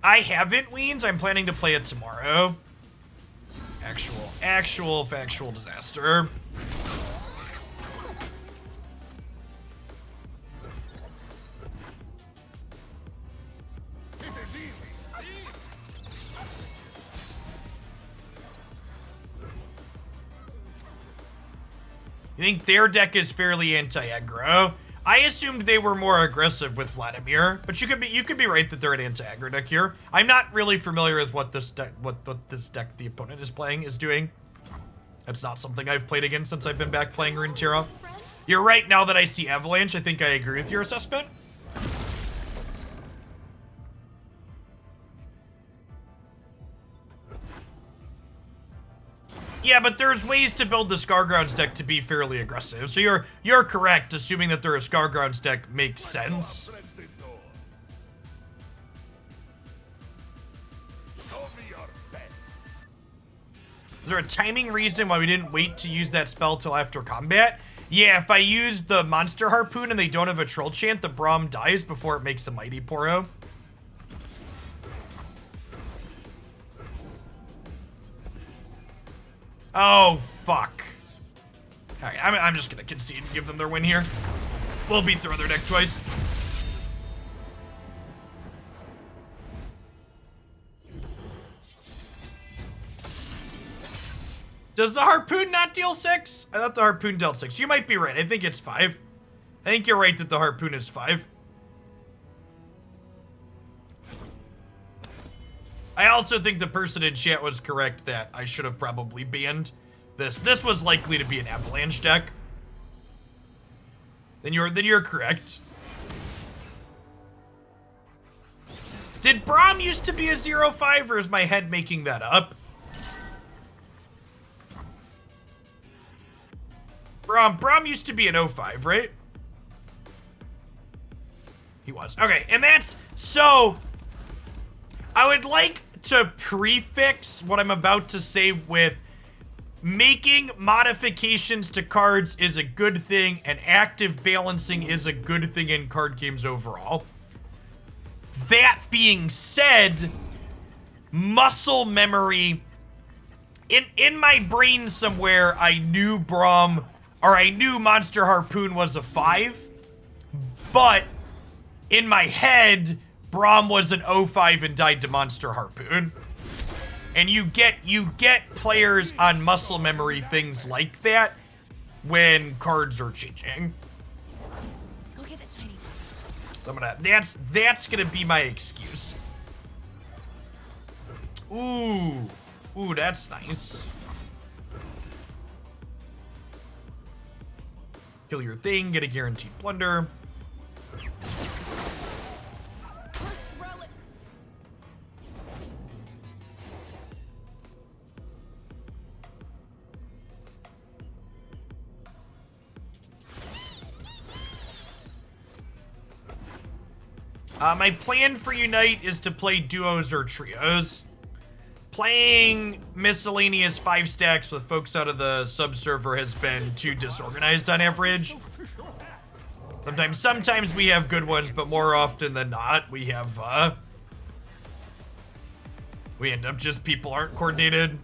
I haven't, Weens. I'm planning to play it tomorrow. Actual factual disaster. You think their deck is fairly anti-aggro? I assumed they were more aggressive with Vladimir, but you could be right that they're an anti-aggro deck here. I'm not really familiar with what this deck the opponent is playing is doing. That's not something I've played against since I've been back playing Runeterra. You're right, now that I see Avalanche, I think I agree with your assessment. Yeah, but there's ways to build the Scargrounds deck to be fairly aggressive. So you're correct, assuming that they're a Scargrounds deck makes sense. Is there a timing reason why we didn't wait to use that spell till after combat? Yeah, if I use the Monster Harpoon and they don't have a Troll Chant, the Braum dies before it makes a Mighty Poro. Oh, fuck. Alright, I'm just gonna concede and give them their win here. We'll beat their other deck twice. Does the Harpoon not deal 6? I thought the Harpoon dealt 6. You might be right. I think it's 5. I think you're right that the Harpoon is 5. I also think the person in chat was correct that I should have probably banned this. This was likely to be an Avalanche deck. Then you're correct. Did Braum used to be a 0-5, or is my head making that up? Braum used to be an 0-5, right? He was. Okay, and that's so. I would like to prefix what I'm about to say with making modifications to cards is a good thing and active balancing is a good thing in card games overall. That being said, muscle memory, in my brain somewhere, I knew Braum, or I knew Monster Harpoon was a 5, but in my head, Braum was an 0-5 and died to Monster Harpoon. And you get players on muscle memory things like that when cards are changing. Go get the shiny. So that's gonna be my excuse. Ooh. Ooh, that's nice. Kill your thing, get a guaranteed plunder. Cursed relics. My plan for Unite is to play duos or trios. Playing miscellaneous 5 stacks with folks out of the sub-server has been too disorganized on average. Sometimes we have good ones, but more often than not, we have, we end up just people aren't coordinated.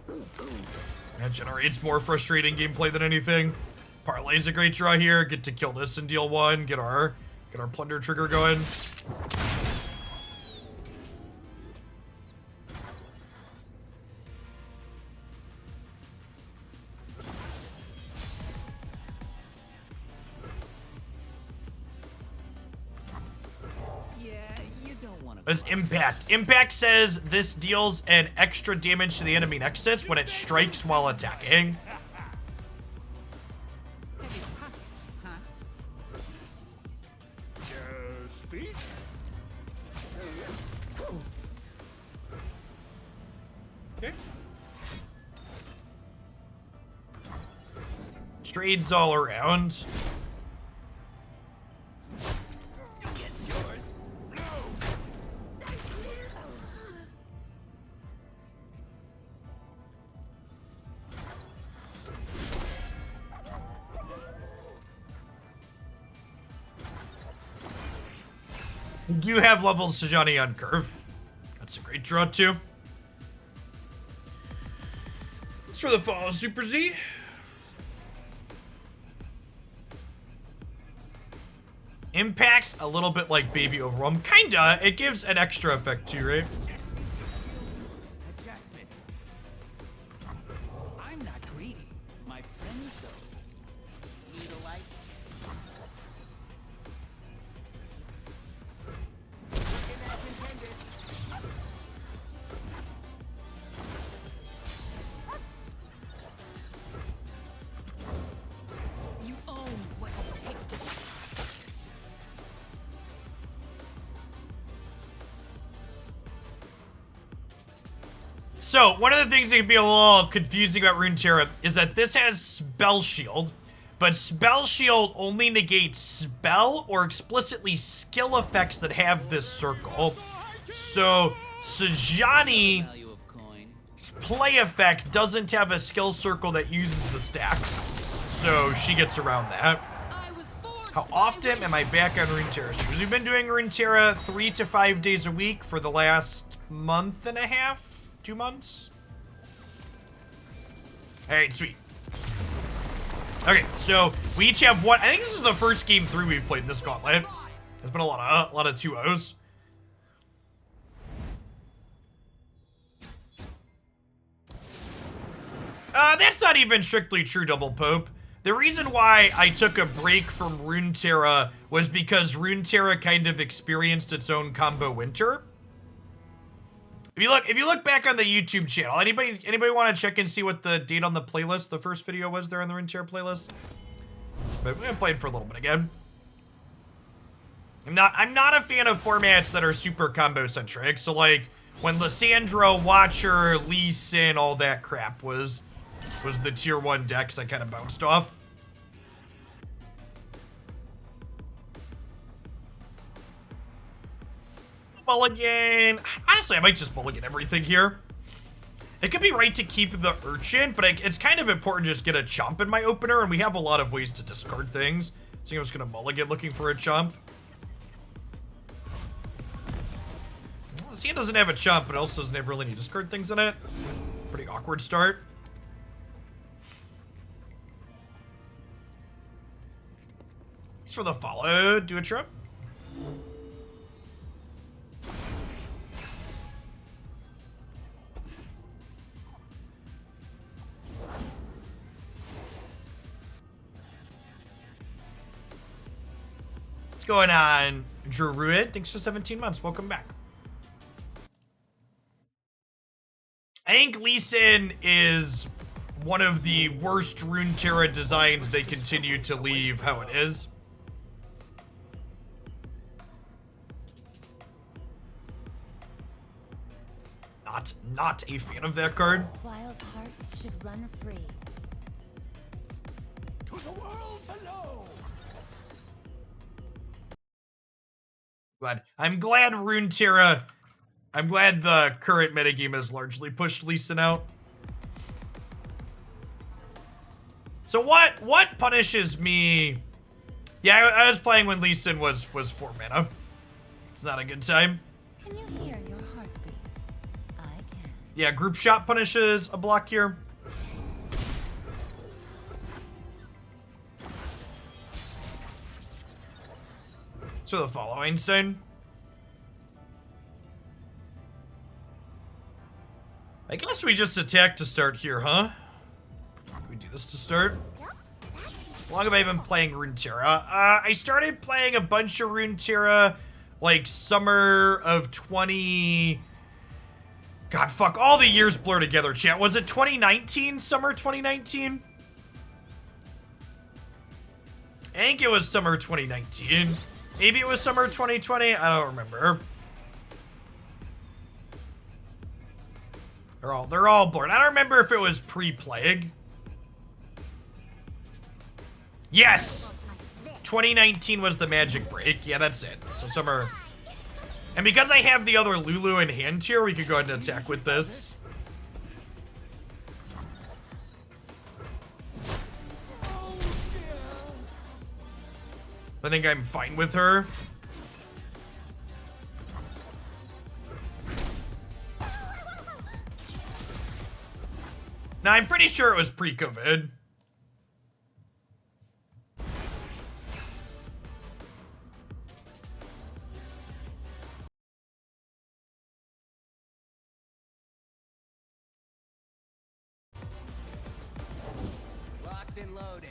That generates more frustrating gameplay than anything. Parlay's a great draw here. Get to kill this in deal 1. Get our plunder trigger going. Yeah, you don't want to. There's Impact. Impact says this deals an extra damage to the enemy nexus when it strikes while attacking. Heavy pockets, huh? Speed? Okay. Trades all around. Gets yours. Do have levels Sejani on curve. That's a great draw too. Thanks for the follow, Super Z. Impact's a little bit like Baby Overwhelm. Kinda. It gives an extra effect too, right? Adjustment. I'm not greedy. My friends, though. Need a light? Working as intended. You own what you take. So, one of the things that can be a little confusing about Runeterra is that this has Spell Shield, but Spell Shield only negates spell or explicitly skill effects that have this circle. So, Sejani Value of coin. play effect doesn't have a skill circle that uses the stack, so she gets around that. I was forged How by often am I back on Runeterra streams? We've been doing Runeterra 3 to 5 days a week for the last month and a half, 2 months. All right, sweet. Okay, so we each have one. I think this is the first game 3 we've played in this gauntlet. There's been a lot of 2-0s. That's not even strictly true, Double Pope. The reason why I took a break from Runeterra was because Runeterra kind of experienced its own combo winter. If you look back on the YouTube channel, anybody want to check and see what the date on the playlist, the first video was there on the Runeterra playlist? But we haven't played for a little bit again. I'm not a fan of formats that are super combo centric. So like when Lissandra, Watcher, Lee Sin, all that crap was the tier 1 decks I kind of bounced off. Mulligan. Honestly, I might just mulligan everything here. It could be right to keep the Urchin, but it's kind of important to just get a chump in my opener, and we have a lot of ways to discard things. So I'm just going to mulligan looking for a chump. Well, see, it doesn't have a chump, but it also doesn't have really any discard things in it. Pretty awkward start. Thanks for the follow. Do a trip. What's going on, Druid? Thanks for 17 months. Welcome back. I think Lee Sin is one of the worst Runeterra designs they continue to leave how it is. Not a fan of that card. Wild hearts should run free. To the world below! I'm glad Runeterra. I'm glad the current metagame has largely pushed Lee Sin out. So what punishes me? Yeah, I was playing when Lee Sin was 4 mana. It's not a good time. Can you hear your heartbeat? I can. Yeah, group shot punishes a block here. So the follow Einstein. I guess we just attack to start here, huh? We do this to start. How long have I been playing Runeterra? I started playing a bunch of Runeterra like summer of 20... God, fuck, all the years blur together, chat. Was it 2019? Summer 2019? I think it was summer 2019. Maybe it was summer 2020. I don't remember. They're all blurred. I don't remember if it was pre-plague. Yes! 2019 was the magic break. Yeah, that's it. So summer. And because I have the other Lulu in hand here, we could go ahead and attack with this. I think I'm fine with her. Now, I'm pretty sure it was pre-COVID. Locked and loaded.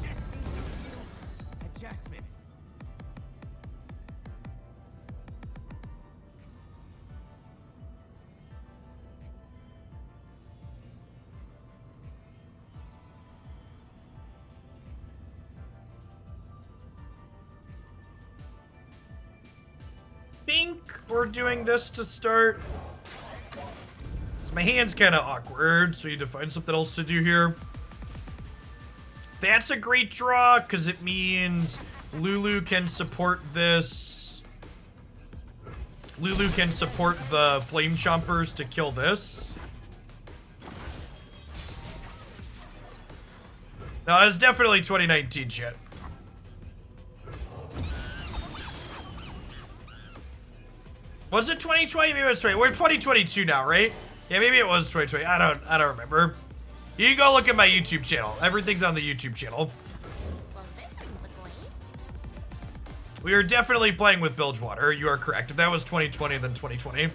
Just need to review adjustments. Think we're doing this to start. So my hand's kind of awkward, so we need to find something else to do here. That's a great draw, because it means Lulu can support this. Lulu can support the Flame Chompers to kill this. No, it's definitely 2019 shit. Was it 2020? Maybe it was 20. We're 2022 now, right? Yeah, maybe it was 2020. I don't remember. You can go look at my YouTube channel. Everything's on the YouTube channel. Well, this isn't the glade. We are definitely playing with Bilgewater. You are correct. If that was 2020, then 2020.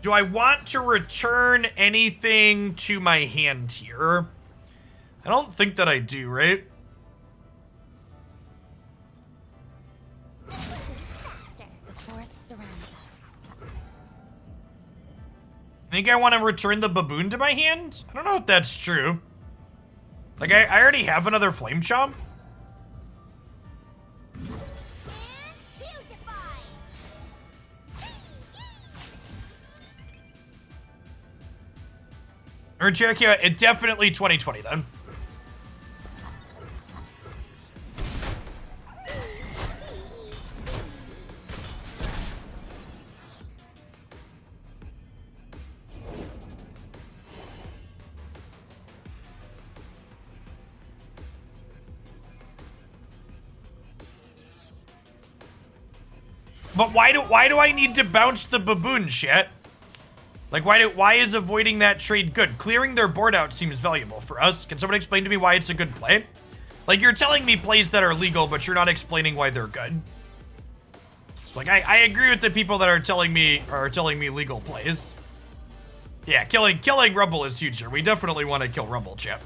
Do I want to return anything to my hand here? I don't think that I do, right? The forest surrounds us. I think I want to return the baboon to my hand? I don't know if that's true. Like, I already have another Flame Chomp. Or Cherokee, it definitely 2020 then. But why do I need to bounce the baboon shit? Like, why is avoiding that trade good? Clearing their board out seems valuable for us. Can someone explain to me why it's a good play? Like, you're telling me plays that are legal, but you're not explaining why they're good. Like, I agree with the people that are telling me legal plays. Yeah, killing Rumble is huge here. We definitely want to kill Rumble, chip.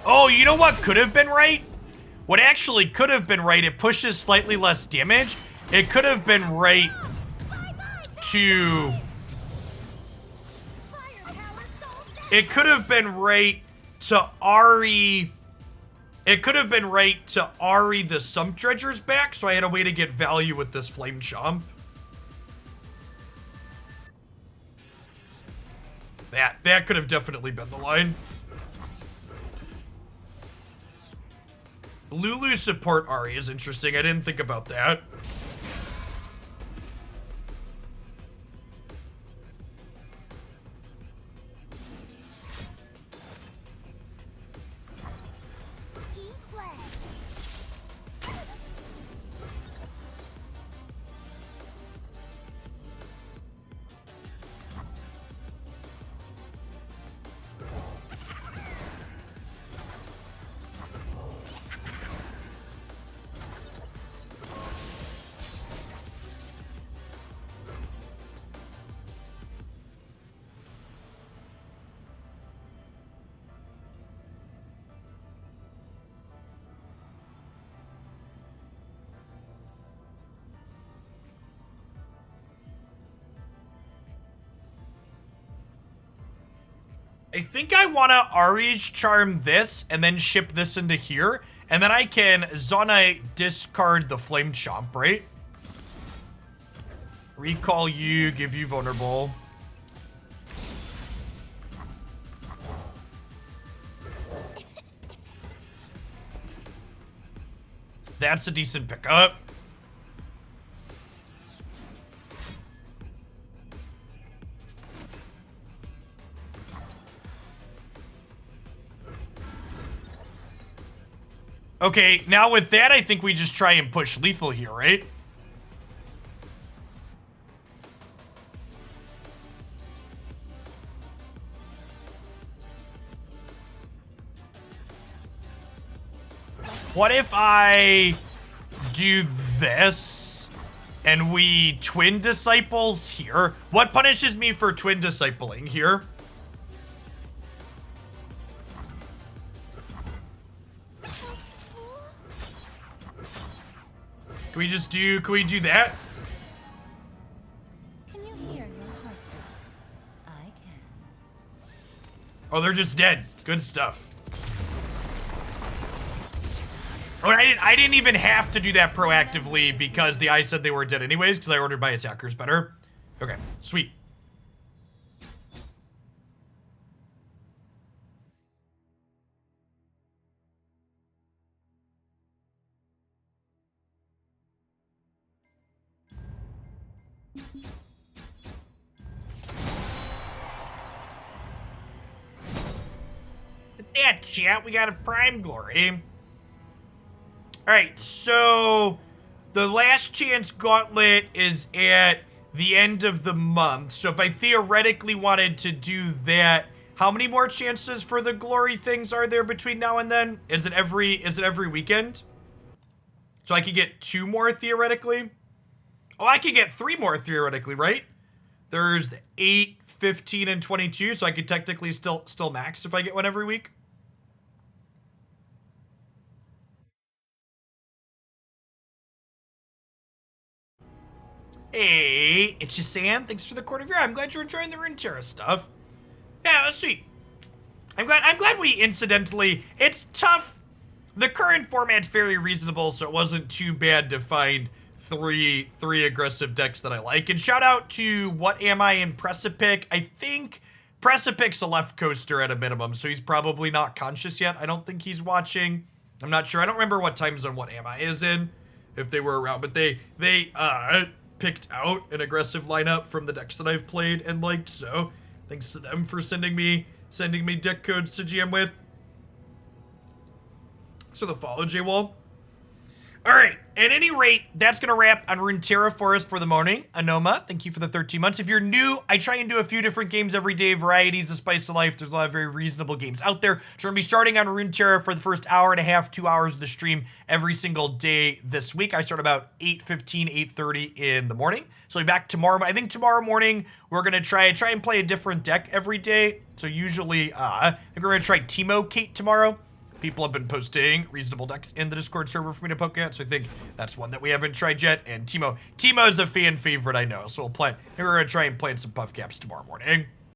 Oh, you know what could have been right? What actually could have been right, it pushes slightly less damage. It could have been right to... It could have been right to Ahri... It could have been right to Ahri the Sump Dredger's back, so I had a way to get value with this Flame Chomp. That could have definitely been the line. Lulu support Ahri is interesting. I didn't think about that. I think I want to Ahri's Charm this and then ship this into here. And then I can Zonite discard the Flame Chomp, right? Recall you, give you vulnerable. That's a decent pickup. Okay, now with that, I think we just try and push lethal here, right? What if I do this and we twin disciples here? What punishes me for twin discipling here? Can we do that? Can you hear your heartbeat? I can. Oh, they're just dead. Good stuff. Oh, I didn't even have to do that proactively because the eye said they were dead anyways because I ordered my attackers better. Okay, sweet. With that, chat, we got a Prime Glory. Alright, so the last chance Gauntlet is at the end of the month. So if I theoretically wanted to do that, how many more chances for the glory things are there between now and then? Is it every weekend? So I could get 2 more theoretically? Oh, I could get 3 more theoretically, right? There's the 8, 15, and 22, so I could technically still max if I get one every week. Hey, it's Jasan. Thanks for the quarter of your eye. I'm glad you're enjoying the Runeterra stuff. Yeah, that's sweet. I'm glad we incidentally. It's tough. The current format's very reasonable, so it wasn't too bad to find three aggressive decks that I like. And shout out to What Am I in Precipic. I think Precipic's a left coaster at a minimum, so he's probably not conscious yet. I don't think he's watching. I'm not sure. I don't remember what time zone What Am I is in, if they were around, but they picked out an aggressive lineup from the decks that I've played and liked, so thanks to them for sending me deck codes to GM with. So the follow, J-Wall. Alright, at any rate, that's going to wrap on Runeterra for us for the morning. Anoma, thank you for the 13 months. If you're new, I try and do a few different games every day, varieties of spice of life. There's a lot of very reasonable games out there. So we're going to be starting on Runeterra for the first hour and a half, 2 hours of the stream every single day this week. I start about 8:15, 8:30 in the morning. So I'll be back tomorrow. I think tomorrow morning, we're going to try and play a different deck every day. So usually, I think we're going to try Teemo Kate tomorrow. People have been posting reasonable decks in the Discord server for me to poke at, so I think that's one that we haven't tried yet. And Timo is a fan favorite, I know, so we're gonna try and plant some puff caps tomorrow morning.